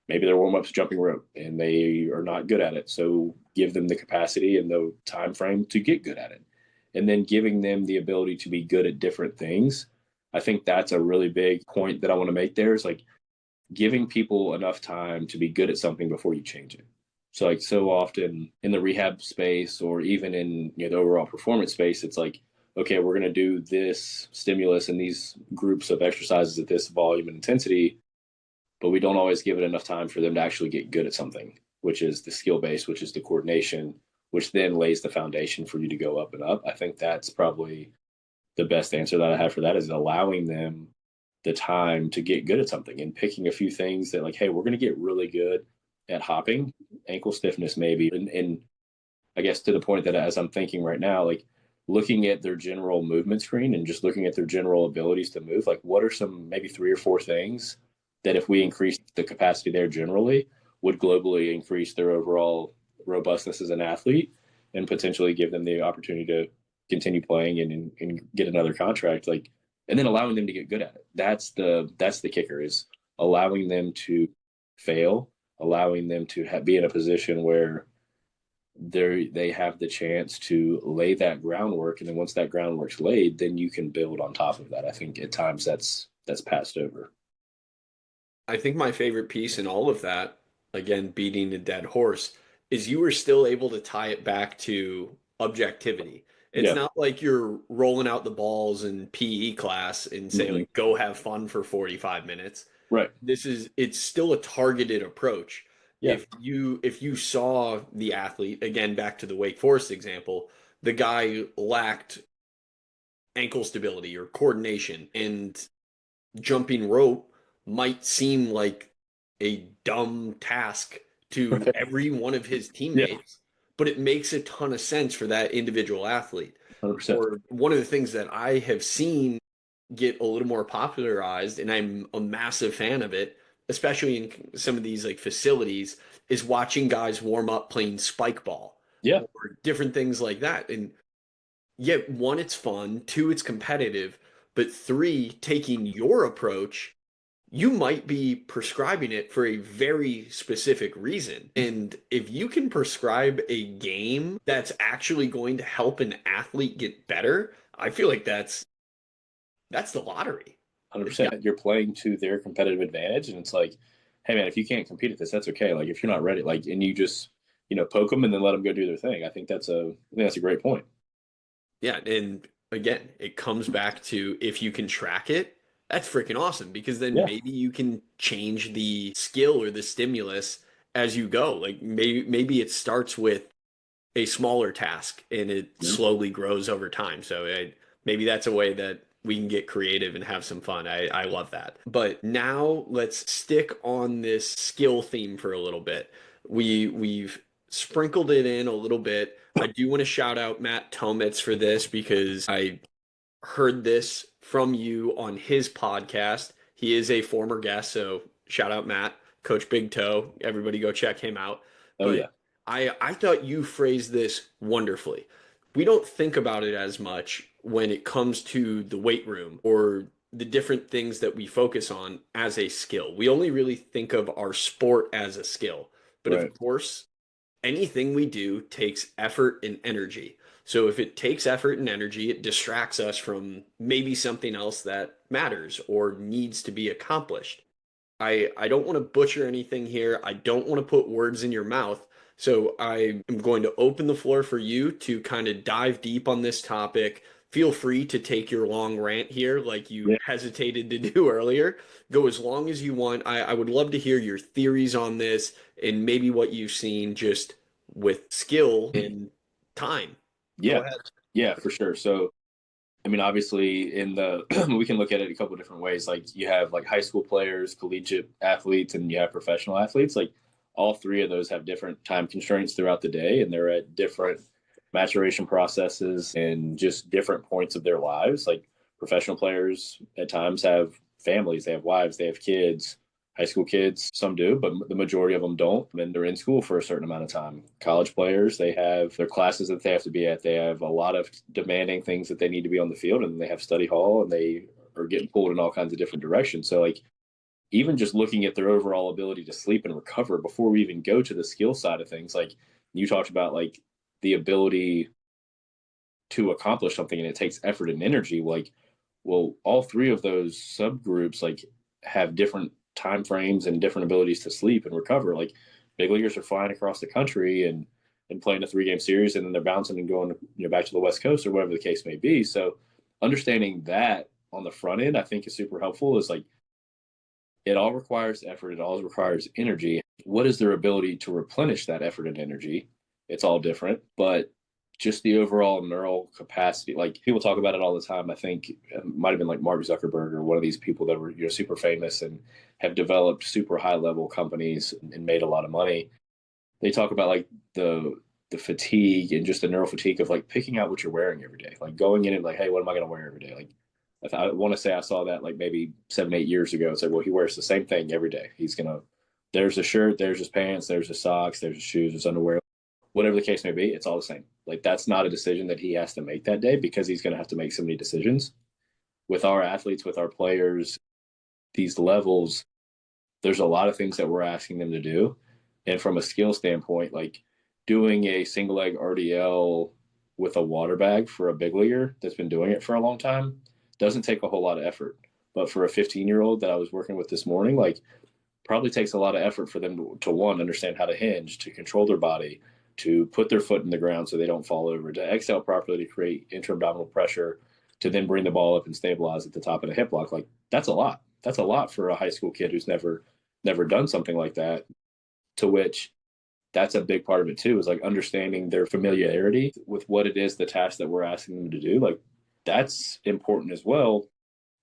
B: Maybe their warm ups jumping rope and they are not good at it. So give them the capacity and the time frame to get good at it. And then giving them the ability to be good at different things. I think that's a really big point that I want to make there is like giving people enough time to be good at something before you change it. So like so often in the rehab space or even in the overall performance space, it's like, okay, we're going to do this stimulus and these groups of exercises at this volume and intensity, but we don't always give it enough time for them to actually get good at something, which is the skill base, which is the coordination, which then lays the foundation for you to go up and up. I think that's probably the best answer that I have for that is allowing them the time to get good at something and picking a few things that like, hey, we're going to get really good at hopping, ankle stiffness maybe, and I guess to the point that as I'm thinking right now, like looking at their general movement screen and just looking at their general abilities to move, like what are some maybe 3 or 4 things that if we increase the capacity there generally would globally increase their overall robustness as an athlete and potentially give them the opportunity to continue playing and get another contract, like, and then allowing them to get good at it. That's the kicker is allowing them to fail, allowing them to be in a position where they have the chance to lay that groundwork, and then once that groundwork's laid, then you can build on top of that. I think at times that's passed over.
A: I think my favorite piece in all of that, again, beating a dead horse, is you were still able to tie it back to objectivity It's
B: Yeah.
A: not like you're rolling out the balls in PE class and say
B: Hmm.
A: like go have fun for 45 minutes.
B: Right.
A: It's still a targeted approach.
B: Yeah.
A: If you saw the athlete, again back to the Wake Forest example, the guy lacked ankle stability or coordination, and jumping rope might seem like a dumb task to
B: Right.
A: every one of his
B: Yeah.
A: teammates, but it makes a ton of sense for that individual athlete.
B: 100%.
A: Or one of the things that I have seen get a little more popularized, and I'm a massive fan of it, especially in some of these like facilities, is watching guys warm up playing spike ball
B: Yeah.
A: or different things like that. And yet, one, it's fun, two, it's competitive, but three, taking your approach, you might be prescribing it for a very specific reason. And if you can prescribe a game that's actually going to help an athlete get better, I feel like that's the lottery. It's got
B: 100%. You're playing to their competitive advantage. And it's like, hey, man, if you can't compete at this, that's okay. Like, if you're not ready, like, and you just, poke them and then let them go do their thing. I think that's a great point.
A: Yeah, and again, it comes back to if you can track it, that's freaking awesome because then
B: Yeah.
A: maybe you can change the skill or the stimulus as you go. Like maybe it starts with a smaller task and it
B: Yeah.
A: slowly grows over time. So maybe that's a way that we can get creative and have some fun. I love that. But now let's stick on this skill theme for a little bit. We've sprinkled it in a little bit. I do want to shout out Matt Tomitz for this because I heard this from you on his podcast. He is a former guest, so shout out Matt, Coach Big Toe. Everybody go check him out.
B: Oh,
A: But
B: yeah.
A: I thought you phrased this wonderfully. We don't think about it as much when it comes to the weight room or the different things that we focus on as a skill. We only really think of our sport as a skill. But of
B: Right.
A: course, anything we do takes effort and energy. So if it takes effort and energy, it distracts us from maybe something else that matters or needs to be accomplished. I don't want to butcher anything here. I don't want to put words in your mouth. So I am going to open the floor for you to kind of dive deep on this topic. Feel free to take your long rant here, like you
B: Yeah.
A: hesitated to do earlier. Go as long as you want. I would love to hear your theories on this and maybe what you've seen just with skill and time. Go
B: Yeah.
A: ahead.
B: Yeah, for sure. So, I mean, obviously, we can look at it a couple of different ways. Like, you have like high school players, collegiate athletes, and you have professional athletes. Like, all three of those have different time constraints throughout the day, and they're at different maturation processes and just different points of their lives. Like, professional players at times have families, they have wives, they have kids. High school kids, some do, but the majority of them don't. And they're in school for a certain amount of time. College players, they have their classes that they have to be at. They have a lot of demanding things that they need to be on the field, and they have study hall, and they are getting pulled in all kinds of different directions. So, like, even just looking at their overall ability to sleep and recover before we even go to the skill side of things, like you talked about, like the ability to accomplish something and it takes effort and energy. Like, well, all three of those subgroups like have different time frames and different abilities to sleep and recover. Like, big leaguers are flying across the country and playing a 3-game series, and then they're bouncing and going back to the West Coast or whatever the case may be. So understanding that on the front end, I think is super helpful. Is like, it all requires effort, it all requires energy. What is their ability to replenish that effort and energy? It's all different, but just the overall neural capacity, like people talk about it all the time. I think it might have been like Mark Zuckerberg or one of these people that were super famous and have developed super high level companies and made a lot of money. They talk about like the fatigue and just the neural fatigue of like picking out what you're wearing every day, like going in and like, hey, what am I going to wear every day? Like, I want to say I saw that like maybe 7, 8 years ago. It's like, well, he wears the same thing every day. There's a shirt, there's his pants, there's his socks, there's his shoes, his underwear, whatever the case may be. It's all the same. Like, that's not a decision that he has to make that day because he's going to have to make so many decisions. With our athletes, with our players, these levels, there's a lot of things that we're asking them to do. And from a skill standpoint, like doing a single leg RDL with a water bag for a big leaguer that's been doing it for a long time doesn't take a whole lot of effort. But for a 15-year-old that I was working with this morning, like, probably takes a lot of effort for them to one, understand how to hinge, to control their body, to put their foot in the ground so they don't fall over, to exhale properly to create intra-abdominal pressure, to then bring the ball up and stabilize at the top of the hip lock. Like, that's a lot. That's a lot for a high school kid who's never done something like that, to which that's a big part of it too, is like understanding their familiarity with what it is, the task that we're asking them to do. Like, that's important as well.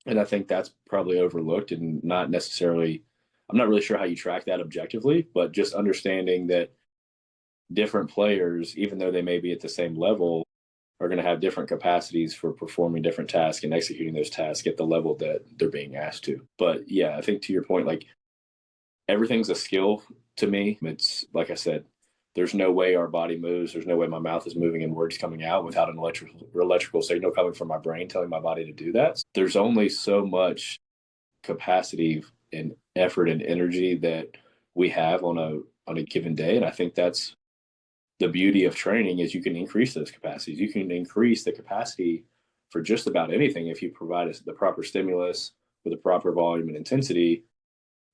B: And I think that's probably overlooked and not necessarily, I'm not really sure how you track that objectively, but just understanding that different players, even though they may be at the same level, are going to have different capacities for performing different tasks and executing those tasks at the level that they're being asked to. But yeah, I think to your point, like, everything's a skill to me. It's like I said, there's no way our body moves. There's no way my mouth is moving and words coming out without an electrical signal coming from my brain telling my body to do that. There's only so much capacity and effort and energy that we have on a given day. And I think that's the beauty of training, is you can increase those capacities. You can increase the capacity for just about anything if you provide the proper stimulus with the proper volume and intensity.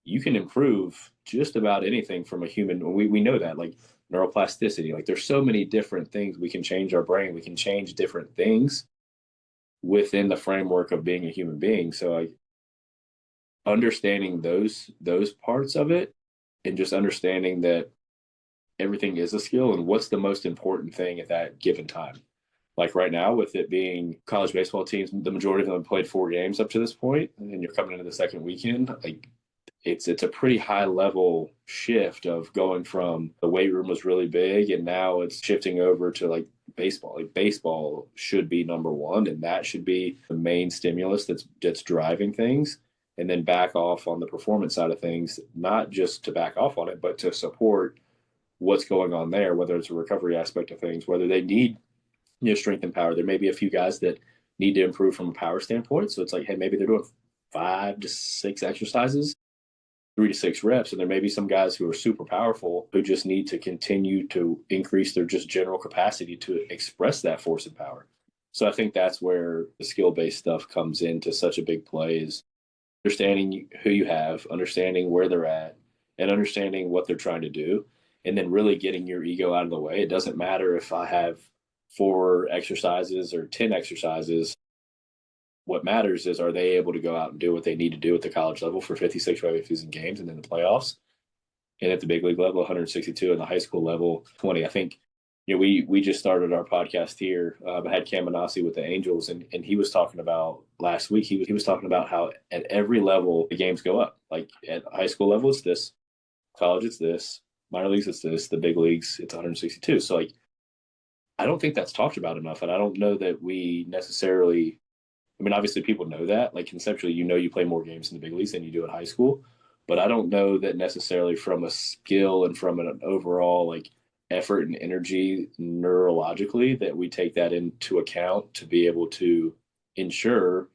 B: You can improve just about anything from a human. We know that, like neuroplasticity, like there's so many different things. We can change our brain. We can change different things within the framework of being a human being. So like, understanding those parts of it, and just understanding that everything is a skill and what's the most important thing at that given time. Like right now, with it being college baseball teams, the majority of them have played 4 games up to this point, and then you're coming into the second weekend. Like, it's a pretty high level shift of going from the weight room was really big, and now it's shifting over to like baseball. Like, baseball should be number one, and that should be the main stimulus that's driving things. And then back off on the performance side of things, not just to back off on it, but to support what's going on there, whether it's a recovery aspect of things, whether they need, strength and power. There may be a few guys that need to improve from a power standpoint. So it's like, hey, maybe they're doing 5 to 6 exercises, 3 to 6 reps. And there may be some guys who are super powerful who just need to continue to increase their just general capacity to express that force and power. So I think that's where the skill-based stuff comes into such a big play, is understanding who you have, understanding where they're at, and understanding what they're trying to do. And then really getting your ego out of the way. It doesn't matter if I have 4 exercises or 10 exercises. What matters is, are they able to go out and do what they need to do at the college level for 56 regular season games, and then the playoffs, and at the big league level, 162, and the high school level, 20. I think, we just started our podcast here. I had Cam Manassi with the Angels, and he was talking about last week. He was talking about how at every level the games go up. Like at high school level, it's this, college, it's this, minor leagues, it's this, the big leagues, it's 162. So like, I don't think that's talked about enough. And I don't know that we necessarily, I mean, obviously people know that, like conceptually, you play more games in the big leagues than you do at high school, but I don't know that necessarily from a skill and from an overall like effort and energy neurologically that we take that into account to be able to ensure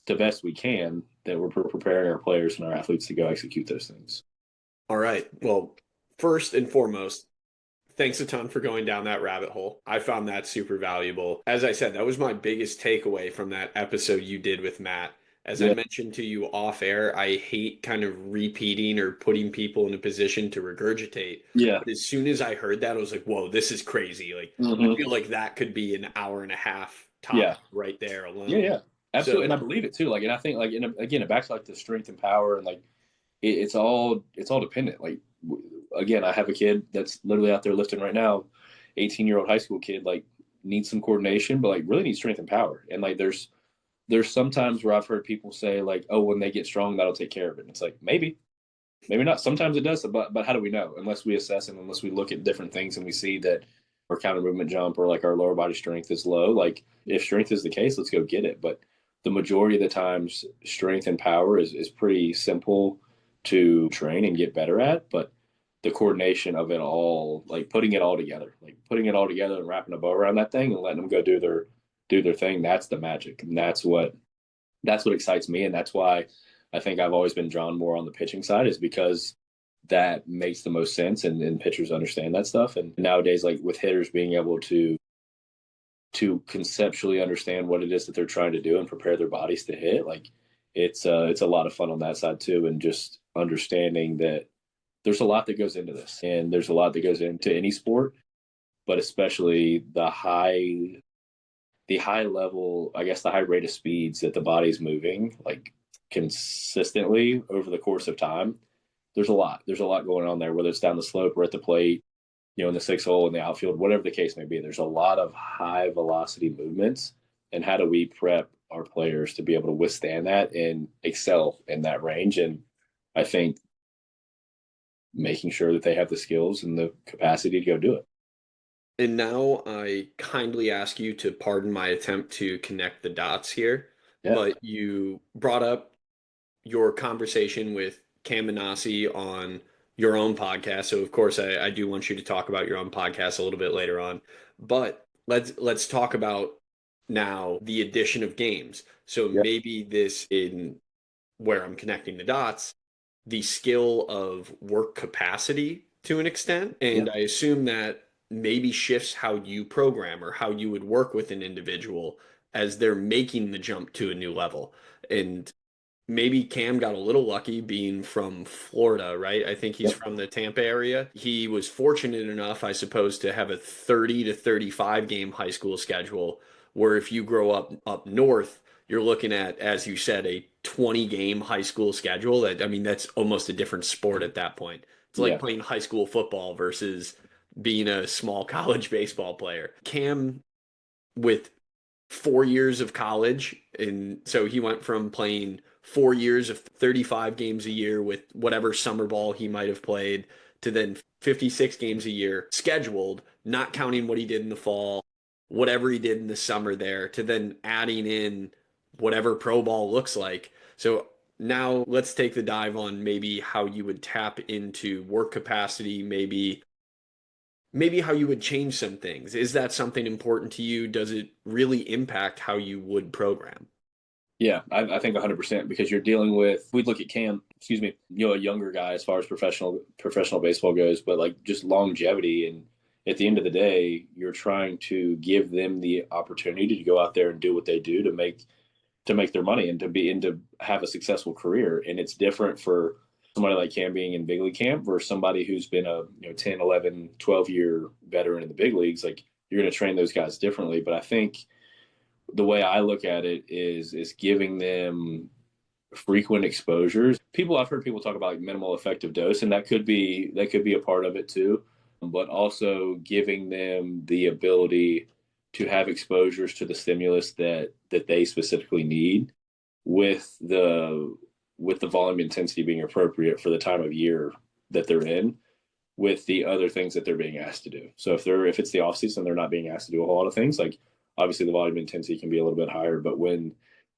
B: the best we can that we're preparing our players and our athletes to go execute those things.
A: All right. Well, first and foremost, thanks a ton for going down that rabbit hole. I found that super valuable. As I said, that was my biggest takeaway from that episode you did with Matt. As I mentioned to you off air, I hate kind of repeating or putting people in a position to regurgitate.
B: Yeah.
A: But as soon as I heard that, I was like, whoa, this is crazy. Like, I feel like that could be an hour and a half topic right there alone.
B: Yeah. Absolutely. And I believe it too. Like, and I think like, again, it backs like the strength and power, and like, it's all dependent. Like, again, I have a kid that's literally out there lifting right now, 18-year-old high school kid, like needs some coordination, but like really needs strength and power. And like, there's some times where I've heard people say like, oh, when they get strong, that'll take care of it. And it's like, maybe not. Sometimes it does, but how do we know? Unless we assess and unless we look at different things and we see that our counter movement jump or like our lower body strength is low. Like, if strength is the case, let's go get it. But the majority of the times, strength and power is pretty simple to train and get better at. But the coordination of it all, like putting it all together and wrapping a bow around that thing and letting them go do their thing, that's the magic. And that's what excites me. And that's why I think I've always been drawn more on the pitching side, is because that makes the most sense, and pitchers understand that stuff. And nowadays, like with hitters being able to conceptually understand what it is that they're trying to do and prepare their bodies to hit, like it's a lot of fun on that side too. And just understanding that there's a lot that goes into this, and there's a lot that goes into any sport, but especially the high level, I guess the high rate of speeds that the body's moving like consistently over the course of time. There's a lot going on there, whether it's down the slope or at the plate, in the 6 hole, in the outfield, whatever the case may be. There's a lot of high velocity movements, and how do we prep our players to be able to withstand that and excel in that range? And I think making sure that they have the skills and the capacity to go do it.
A: And now I kindly ask you to pardon my attempt to connect the dots here,
B: Yeah.
A: but you brought up your conversation with Cam Manassi on your own podcast. So of course I do want you to talk about your own podcast a little bit later on. But let's talk about now the addition of games. So
B: Yeah.
A: maybe this in where I'm connecting the dots, the skill of work capacity to an extent. And
B: Yeah.
A: I assume that maybe shifts how you program or how you would work with an individual as they're making the jump to a new level. And maybe Cam got a little lucky being from Florida, right? I think he's
B: Yep.
A: from the Tampa area. He was fortunate enough, I suppose, to have a 30 to 35 game high school schedule where if you grow up north, you're looking at, as you said, a 20 game high school schedule. That, I mean, that's almost a different sport at that point. It's like
B: Yeah.
A: playing high school football versus being a small college baseball player. Cam, with 4 years of college, and so he went from playing 4 years of 35 games a year with whatever summer ball he might have played to then 56 games a year scheduled, not counting what he did in the fall, whatever he did in the summer there, to then adding in whatever pro ball looks like. So now let's take the dive on maybe how you would tap into work capacity, maybe how you would change some things. Is that something important to you? Does it really impact how you would program?
B: Yeah, I think 100%, because you're dealing with, we look at Cam, excuse me, a younger guy as far as professional baseball goes, but like just longevity. And at the end of the day, you're trying to give them the opportunity to go out there and do what they do to make their money and to have a successful career. And it's different for somebody like Cam being in big league camp versus somebody who's been a 10, 11, 12-year veteran in the big leagues. Like, you're going to train those guys differently. But I think the way I look at it is giving them frequent exposures. I've heard people talk about like minimal effective dose, and that could be a part of it too. But also giving them the ability to have exposures to the stimulus that they specifically need, with the volume intensity being appropriate for the time of year that they're in, with the other things that they're being asked to do. So if it's the off season, they're not being asked to do a whole lot of things. Like, obviously the volume intensity can be a little bit higher, but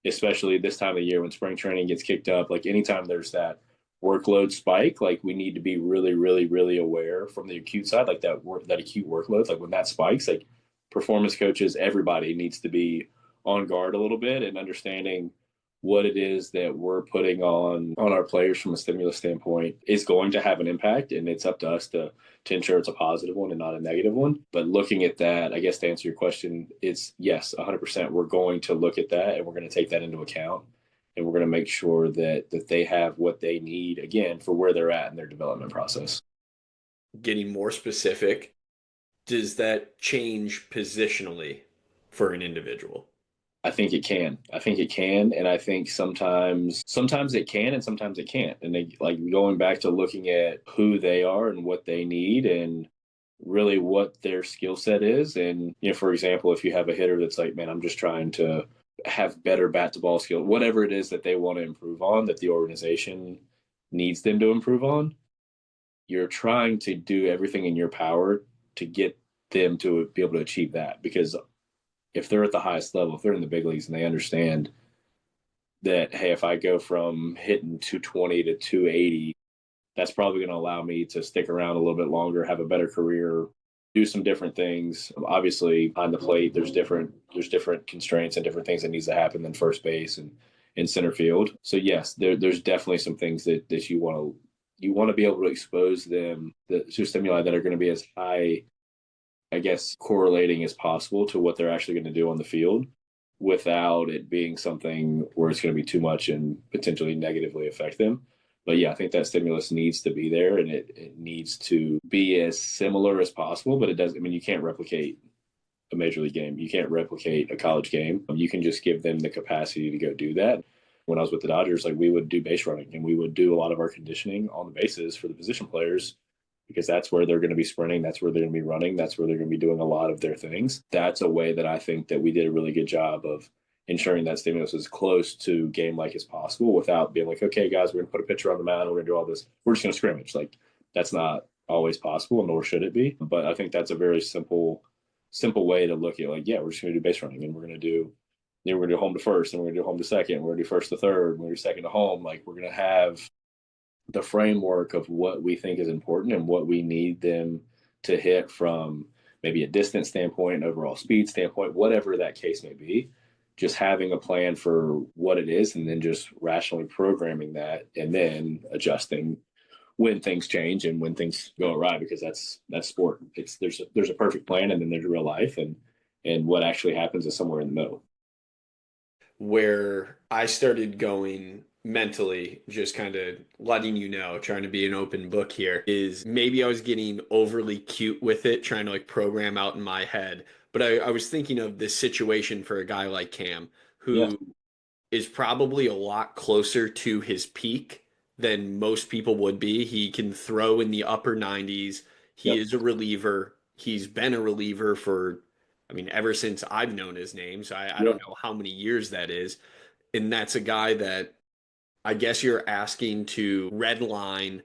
B: especially this time of year when spring training gets kicked up, like anytime there's that workload spike, like we need to be really, really, really aware from the acute side, like that acute workload, like when that spikes, like performance coaches, everybody needs to be on guard a little bit and understanding what it is that we're putting on our players from a stimulus standpoint is going to have an impact, and it's up to us to ensure it's a positive one and not a negative one. But looking at that, I guess to answer your question, it's yes, 100%. We're going to look at that and we're going to take that into account, and we're going to make sure that they have what they need, again, for where they're at in their development process.
A: Getting more specific, does that change positionally for an individual?
B: I think it can. And I think sometimes it can and sometimes it can't. And they, like, going back to looking at who they are and what they need and really what their skill set is. And, for example, if you have a hitter that's like, man, I'm just trying to have better bat to ball skill, whatever it is that they want to improve on, that the organization needs them to improve on, you're trying to do everything in your power to get them to be able to achieve that. Because if they're at the highest level, if they're in the big leagues and they understand that, hey, if I go from hitting 220 to 280, that's probably going to allow me to stick around a little bit longer, have a better career, do some different things. Obviously, on the plate, there's different constraints and different things that needs to happen than first base and in center field. So yes, there's definitely some things that you want to be able to expose them to stimuli that are going to be as high, I guess, correlating as possible to what they're actually going to do on the field, without it being something where it's going to be too much and potentially negatively affect them. But yeah, I think that stimulus needs to be there, and it needs to be as similar as possible, but it doesn't, I mean, you can't replicate a major league game. You can't replicate a college game. You can just give them the capacity to go do that. When I was with the Dodgers, like we would do base running and we would do a lot of our conditioning on the bases for the position players because that's where they're going to be sprinting. That's where they're going to be running. That's where they're going to be doing a lot of their things. That's a way that I think that we did a really good job of ensuring that stimulus is close to game like as possible without being like, okay, guys, we're going to put a pitcher on the mound. We're going to do all this. We're just going to scrimmage. Like that's not always possible, nor should it be. But I think that's a very simple way to look at like, yeah, we're just going to do base running and we're going to do home to first and we're going to do home to second. We're going to do first to third. We're going to do second to home. Like we're going to have the framework of what we think is important and what we need them to hit from maybe a distance standpoint, overall speed standpoint, whatever that case may be. Just having a plan for what it is and then just rationally programming that and then adjusting when things change and when things go awry, because that's sport. There's a perfect plan and then there's real life, and what actually happens is somewhere in the middle.
A: Where I started going mentally, just kind of letting you know, trying to be an open book here, is maybe I was getting overly cute with it, trying to like program out in my head. But I was thinking of this situation for a guy like Cam,
B: Yeah.
A: who is probably a lot closer to his peak than most people would be. He can throw in the upper 90s. He
B: Yep.
A: is a reliever. He's been a reliever for, I mean, ever since I've known his name. So I
B: Yeah.
A: don't know how many years that is. And that's a guy that I guess you're asking to redline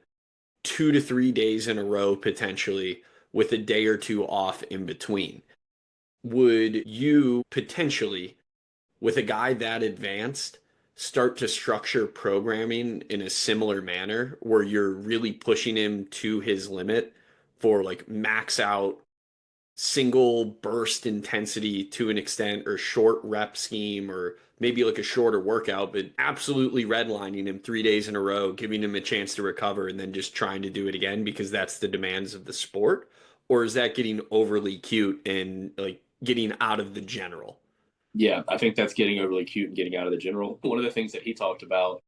A: 2 to 3 days in a row, potentially, with a day or two off in between. Would you potentially, with a guy that advanced, start to structure programming in a similar manner where you're really pushing him to his limit for like max out single burst intensity to an extent, or short rep scheme, or maybe like a shorter workout, but absolutely redlining him 3 days in a row, giving him a chance to recover, and then just trying to do it again because that's the demands of the sport? Or is that getting overly cute and like getting out of the general?
B: Yeah, I think that's getting overly cute and getting out of the general. One of the things that he talked about,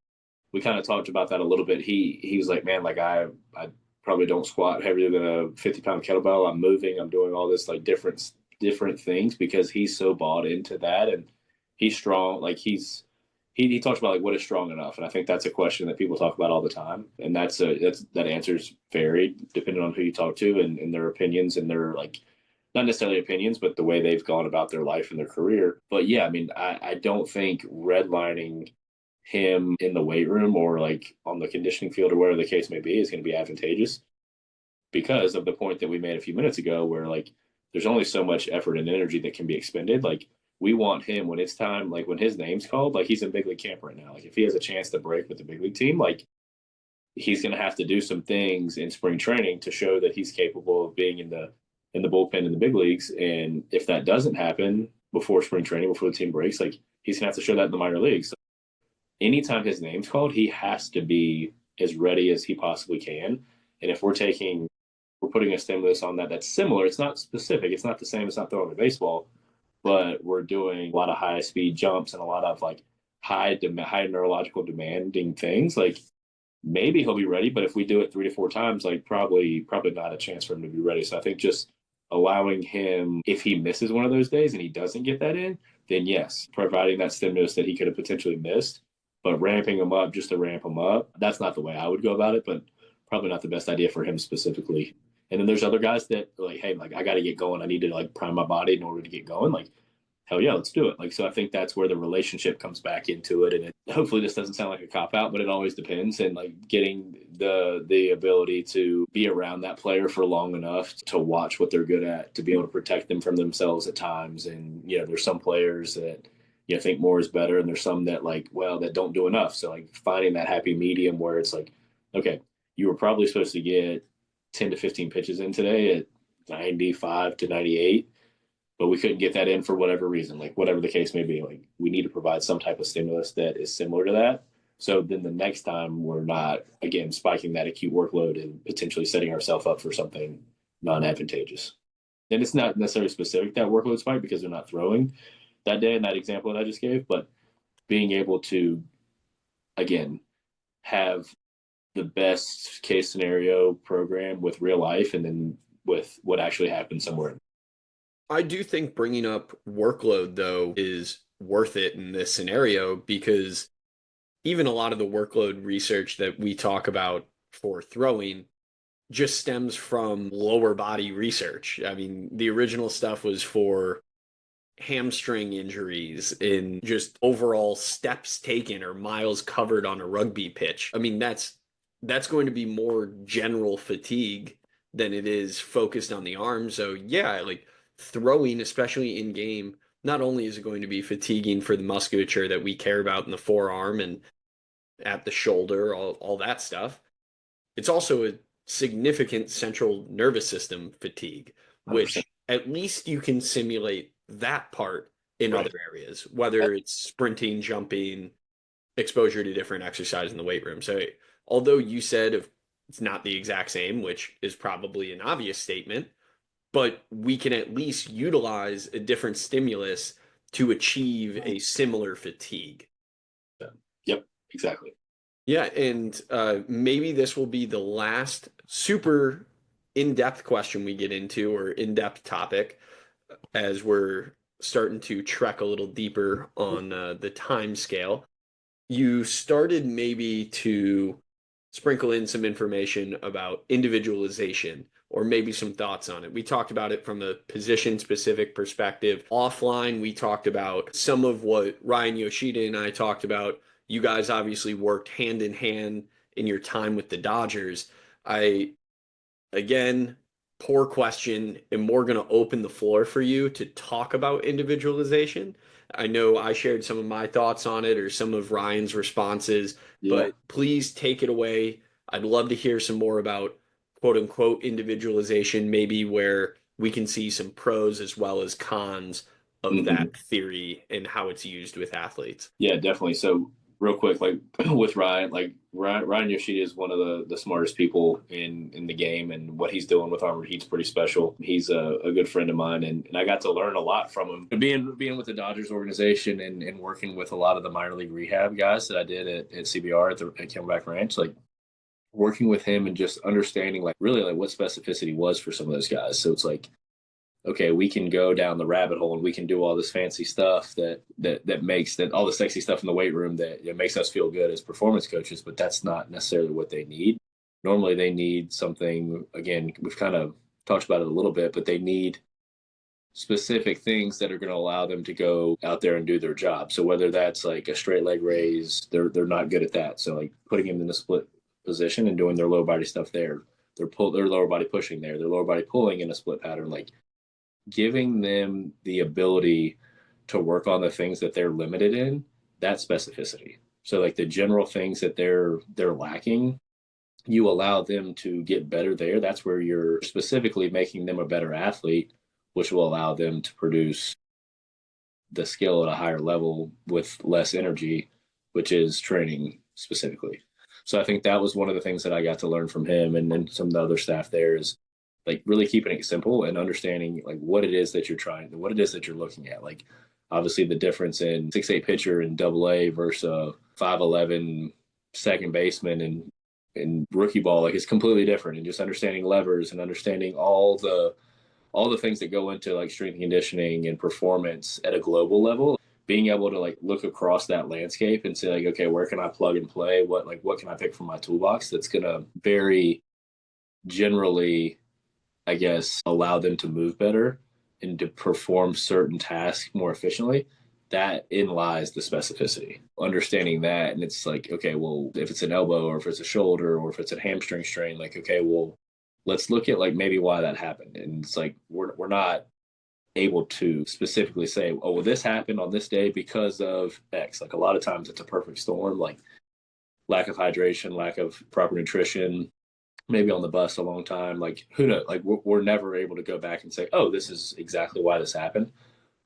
B: we kind of talked about that a little bit. He was like, man, like I probably don't squat heavier than a 50-pound kettlebell. I'm moving, I'm doing all this like different things because he's so bought into that and he's strong. Like he talks about like what is strong enough, and I think that's a question that people talk about all the time, and that answers varied depending on who you talk to and their opinions and their like not necessarily opinions, but the way they've gone about their life and their career. But yeah, I mean, I don't think redlining him in the weight room or like on the conditioning field or whatever the case may be is going to be advantageous because of the point that we made a few minutes ago where like there's only so much effort and energy that can be expended. Like we want him when it's time, like when his name's called, like he's in big league camp right now. Like if he has a chance to break with the big league team, like he's going to have to do some things in spring training to show that he's capable of being in the bullpen in the big leagues. And if that doesn't happen before spring training, before the team breaks, like he's gonna have to show that in the minor leagues. So anytime his name's called, he has to be as ready as he possibly can. And if we're putting a stimulus on that's similar. It's not specific. It's not the same. It's not throwing a baseball, but we're doing a lot of high speed jumps and a lot of like high neurological demanding things. Like maybe he'll be ready, but if we do it 3 to 4 times, like probably not a chance for him to be ready. So I think just allowing him, if he misses one of those days and he doesn't get that in, then yes, providing that stimulus that he could have potentially missed, but ramping him up just to ramp him up, that's not the way I would go about it, but probably not the best idea for him specifically. And then there's other guys that are like, hey, like I got to get going. I need to like prime my body in order to get going. Like hell yeah, let's do it. Like, so I think that's where the relationship comes back into it. And hopefully this doesn't sound like a cop out, but it always depends. And like getting the ability to be around that player for long enough to watch what they're good at, to be able to protect them from themselves at times. And, you know, there's some players that, you know, think more is better. And there's some that like, well, that don't do enough. So like finding that happy medium where it's like, okay, you were probably supposed to get 10 to 15 pitches in today at 95 to 98, but we couldn't get that in for whatever reason, like whatever the case may be. Like we need to provide some type of stimulus that is similar to that. So then the next time we're not, again, spiking that acute workload and potentially setting ourselves up for something non-advantageous. And it's not necessarily specific that workload spike because they're not throwing that day in that example that I just gave, but being able to, again, have the best case scenario program with real life and then with what actually happened somewhere.
A: I do think bringing up workload, though, is worth it in this scenario because even a lot of the workload research that we talk about for throwing just stems from lower body research. I mean, the original stuff was for hamstring injuries in just overall steps taken or miles covered on a rugby pitch. I mean, that's going to be more general fatigue than it is focused on the arm. So yeah, like throwing, especially in game, not only is it going to be fatiguing for the musculature that we care about in the forearm and at the shoulder, all that stuff, it's also a significant central nervous system fatigue,
B: 100%.
A: which at least you can simulate that part in
B: Right.
A: other areas, whether it's sprinting, jumping, exposure to different exercise in the weight room. So, although you said if it's not the exact same, which is probably an obvious statement, but we can at least utilize a different stimulus to achieve a similar fatigue.
B: Yeah. Yep, exactly.
A: Yeah, and maybe this will be the last super in-depth question we get into or in-depth topic as we're starting to trek a little deeper on the time scale. You started maybe to sprinkle in some information about individualization or maybe some thoughts on it. We talked about it from a position specific perspective. Offline, we talked about some of what Ryan Yoshida and I talked about. You guys obviously worked hand in hand in your time with the Dodgers. I Again, poor question. And more going to open the floor for you to talk about individualization. I know I shared some of my thoughts on it or some of Ryan's responses,
B: Yeah.
A: but please take it away. I'd love to hear some more about quote unquote individualization, maybe where we can see some pros as well as cons of
B: Mm-hmm.
A: that theory and how it's used with athletes.
B: Yeah, definitely. So real quick, like with Ryan, like Ryan Yoshida is one of the smartest people in the game, and what he's doing with Armored Heat's pretty special. He's a good friend of mine, and I got to learn a lot from him. Being with the Dodgers organization and working with a lot of the minor league rehab guys that I did at CBR at Camelback Ranch, like working with him and just understanding like really like what specificity was for some of those guys. So it's like, okay, we can go down the rabbit hole and we can do all this fancy stuff that makes that all the sexy stuff in the weight room that makes us feel good as performance coaches, but that's not necessarily what they need. Normally they need something, again, we've kind of talked about it a little bit, but they need specific things that are going to allow them to go out there and do their job. So whether that's like a straight leg raise, they're not good at that. So like putting them in a split position and doing their low body stuff there, their lower body pushing there, their lower body pulling in a split pattern, like giving them the ability to work on the things that they're limited in, that specificity. So like the general things that they're lacking, you allow them to get better there. That's where you're specifically making them a better athlete, which will allow them to produce the skill at a higher level with less energy, which is training specifically. So I think that was one of the things that I got to learn from him and then some of the other staff there is like really keeping it simple and understanding like what it is that you're trying, what it is that you're looking at. Like obviously the difference in 6'8" pitcher in AA versus a 5'11" second baseman and rookie ball, like it's completely different. And just understanding levers and understanding all the things that go into like strength and conditioning and performance at a global level, being able to like look across that landscape and say like, okay, where can I plug and play? What can I pick from my toolbox that's gonna very generally, I guess, allow them to move better and to perform certain tasks more efficiently. That in lies the specificity. Understanding that, and it's like, okay, well, if it's an elbow or if it's a shoulder or if it's a hamstring strain, like, okay, well, let's look at like maybe why that happened. And it's like we're not able to specifically say, oh, well, this happened on this day because of X. Like a lot of times it's a perfect storm, like lack of hydration, lack of proper nutrition, maybe on the bus a long time. Like who knows? Like we're never able to go back and say, oh, this is exactly why this happened.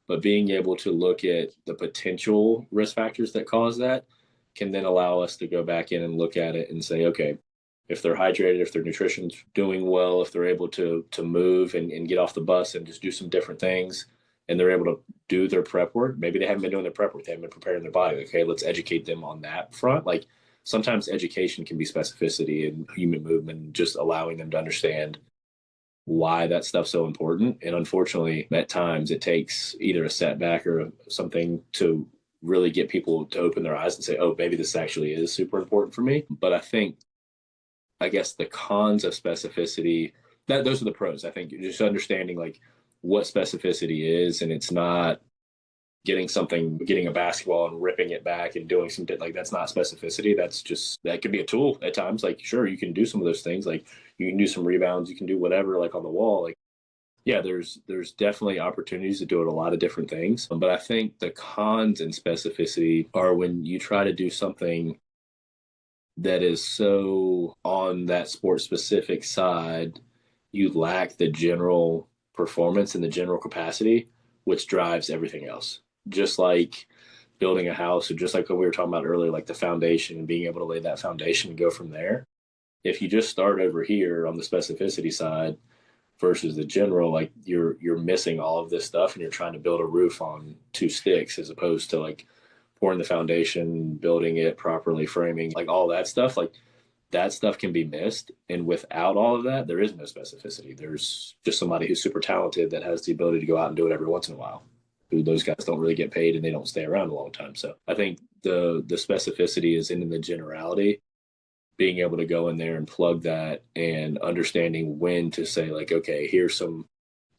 B: But being able to look at the potential risk factors that cause that can then allow us to go back in and look at it and say, okay, if they're hydrated, if their nutrition's doing well, if they're able to move and get off the bus and just do some different things, and they're able to do their prep work, maybe they haven't been doing their prep work, they haven't been preparing their body. Okay, let's educate them on that front. Like sometimes education can be specificity in human movement, just allowing them to understand why that stuff's so important. And unfortunately, at times it takes either a setback or something to really get people to open their eyes and say, oh, maybe this actually is super important for me. But I guess the cons of specificity, that those are the pros. I think just understanding like what specificity is, and it's not getting a basketball and ripping it back and doing some like that's not specificity. That's just that could be a tool at times. Like sure, you can do some of those things. Like you can do some rebounds, you can do whatever. Like on the wall, like yeah, there's definitely opportunities to do it a lot of different things. But I think the cons in specificity are when you try to do something that is so on that sport specific side, you lack the general performance and the general capacity, which drives everything else. Just like building a house, or just like what we were talking about earlier, like the foundation and being able to lay that foundation and go from there. If you just start over here on the specificity side versus the general, like you're missing all of this stuff and you're trying to build a roof on two sticks as opposed to like pouring the foundation, building it properly, framing, like all that stuff. Like that stuff can be missed. And without all of that, there is no specificity. There's just somebody who's super talented that has the ability to go out and do it every once in a while. Who those guys don't really get paid and they don't stay around a long time. So I think the specificity is in the generality, being able to go in there and plug that and understanding when to say like, okay, here's some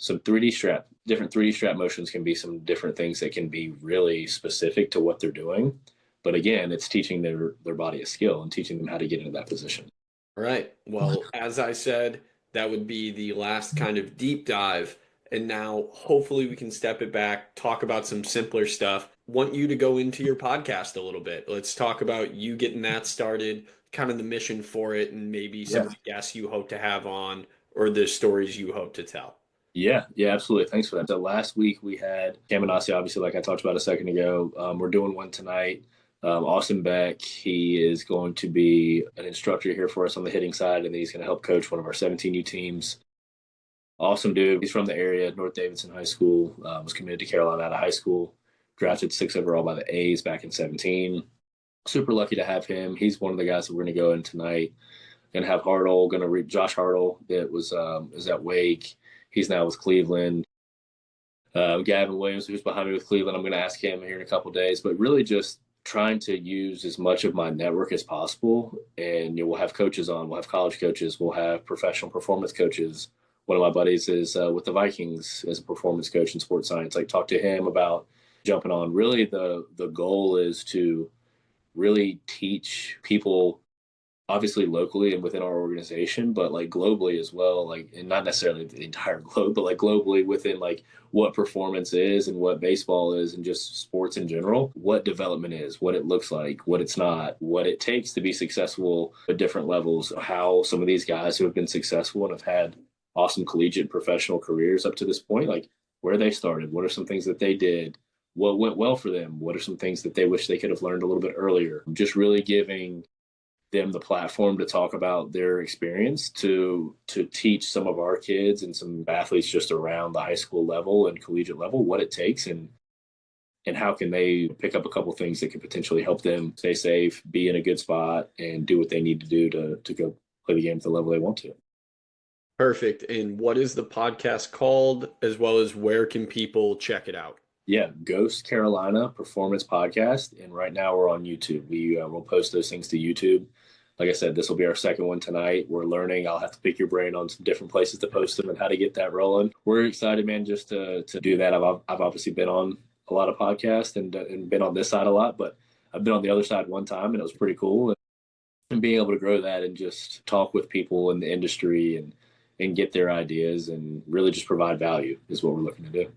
B: 3D strap, different 3D strap motions can be some different things that can be really specific to what they're doing. But again, it's teaching their body a skill and teaching them how to get into that position.
A: All right. Well, as I said, that would be the last kind of deep dive. And now hopefully we can step it back, talk about some simpler stuff. Want you to go into your podcast a little bit. Let's talk about you getting that started, kind of the mission for it, and maybe some of the guests you hope to have on or the stories you hope to tell.
B: Yeah, absolutely. Thanks for that. So last week we had Cam Anasi, obviously, like I talked about a second ago. We're doing one tonight. Austin Beck, he is going to be an instructor here for us on the hitting side, and then he's going to help coach one of our 17U teams. Awesome dude. He's from the area, North Davidson High School, was committed to Carolina out of high school, drafted 6 overall by the A's back in 17. Super lucky to have him. He's one of the guys that we're going to go in tonight. Going to have Hartle, going to read Josh Hartle that was is at Wake. He's now with Cleveland. Gavin Williams, who's behind me with Cleveland, I'm going to ask him here in a couple of days. But really just trying to use as much of my network as possible. And we'll have coaches on. We'll have college coaches. We'll have professional performance coaches. One of my buddies is with the Vikings as a performance coach in sports science. Like talk to him about jumping on. Really, the goal is to really teach people, obviously locally and within our organization, but like globally as well, like, and not necessarily the entire globe, but like globally within like what performance is and what baseball is and just sports in general, what development is, what it looks like, what it's not, what it takes to be successful at different levels, how some of these guys who have been successful and have had awesome collegiate professional careers up to this point, like where they started, what are some things that they did, what went well for them, what are some things that they wish they could have learned a little bit earlier, just really giving them the platform to talk about their experience to teach some of our kids and some athletes just around the high school level and collegiate level what it takes and how can they pick up a couple things that could potentially help them stay safe, be in a good spot, and do what they need to do to go play the game at the level they want to.
A: Perfect. And what is the podcast called, as well as where can people check it out?
B: Yeah, Ghost Carolina Performance Podcast. And right now we're on YouTube. We'll post those things to YouTube. Like I said, this will be our second one tonight. We're learning. I'll have to pick your brain on some different places to post them and how to get that rolling. We're excited, man, just to do that. I've obviously been on a lot of podcasts and been on this side a lot, but I've been on the other side one time, and it was pretty cool. And being able to grow that and just talk with people in the industry and get their ideas and really just provide value is what we're looking to do.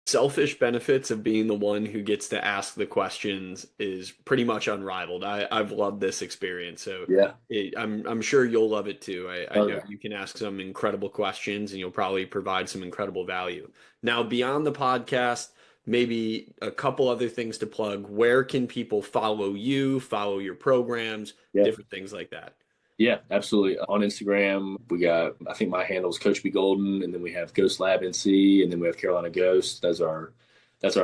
A: Selfish benefits of being the one who gets to ask the questions is pretty much unrivaled. I've loved this experience. So
B: yeah,
A: I'm sure you'll love it too. I know
B: yeah.
A: you can ask some incredible questions and you'll probably provide some incredible value. Now, beyond the podcast, maybe a couple other things to plug. Where can people follow you, follow your programs, different things like that?
B: Yeah, absolutely. On Instagram, we got, I think my handle is Coach B Golden, and then we have Ghost Lab NC, and then we have Carolina Ghost. That's our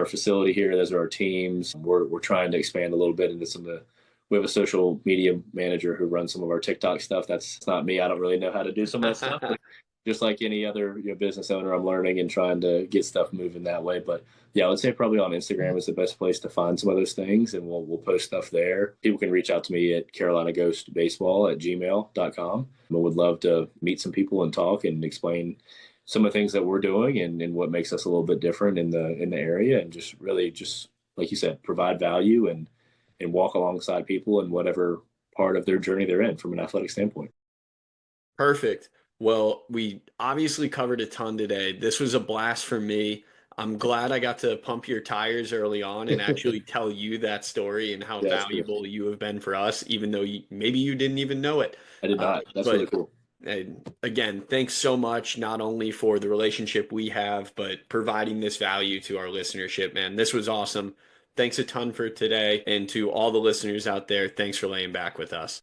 B: facility here. Those are our teams. We're trying to expand a little bit into some of the we have a social media manager who runs some of our TikTok stuff. That's not me. I don't really know how to do some of that stuff. But just like any other business owner, I'm learning and trying to get stuff moving that way. But yeah, I would say probably on Instagram is the best place to find some of those things, and we'll post stuff there. People can reach out to me at carolinaghostbaseball@gmail.com. I would love to meet some people and talk and explain some of the things that we're doing and what makes us a little bit different in the area, and just really just like you said, provide value and walk alongside people in whatever part of their journey they're in from an athletic standpoint.
A: Perfect. Well, we obviously covered a ton today. This was a blast for me. I'm glad I got to pump your tires early on and actually tell you that story and how
B: Yeah, that's cool.
A: valuable you have been for us, even though maybe you didn't even know it.
B: I did not. That's really
A: But
B: cool.
A: again, thanks so much, not only for the relationship we have, but providing this value to our listenership, man. This was awesome. Thanks a ton for today. And to all the listeners out there, thanks for laying back with us.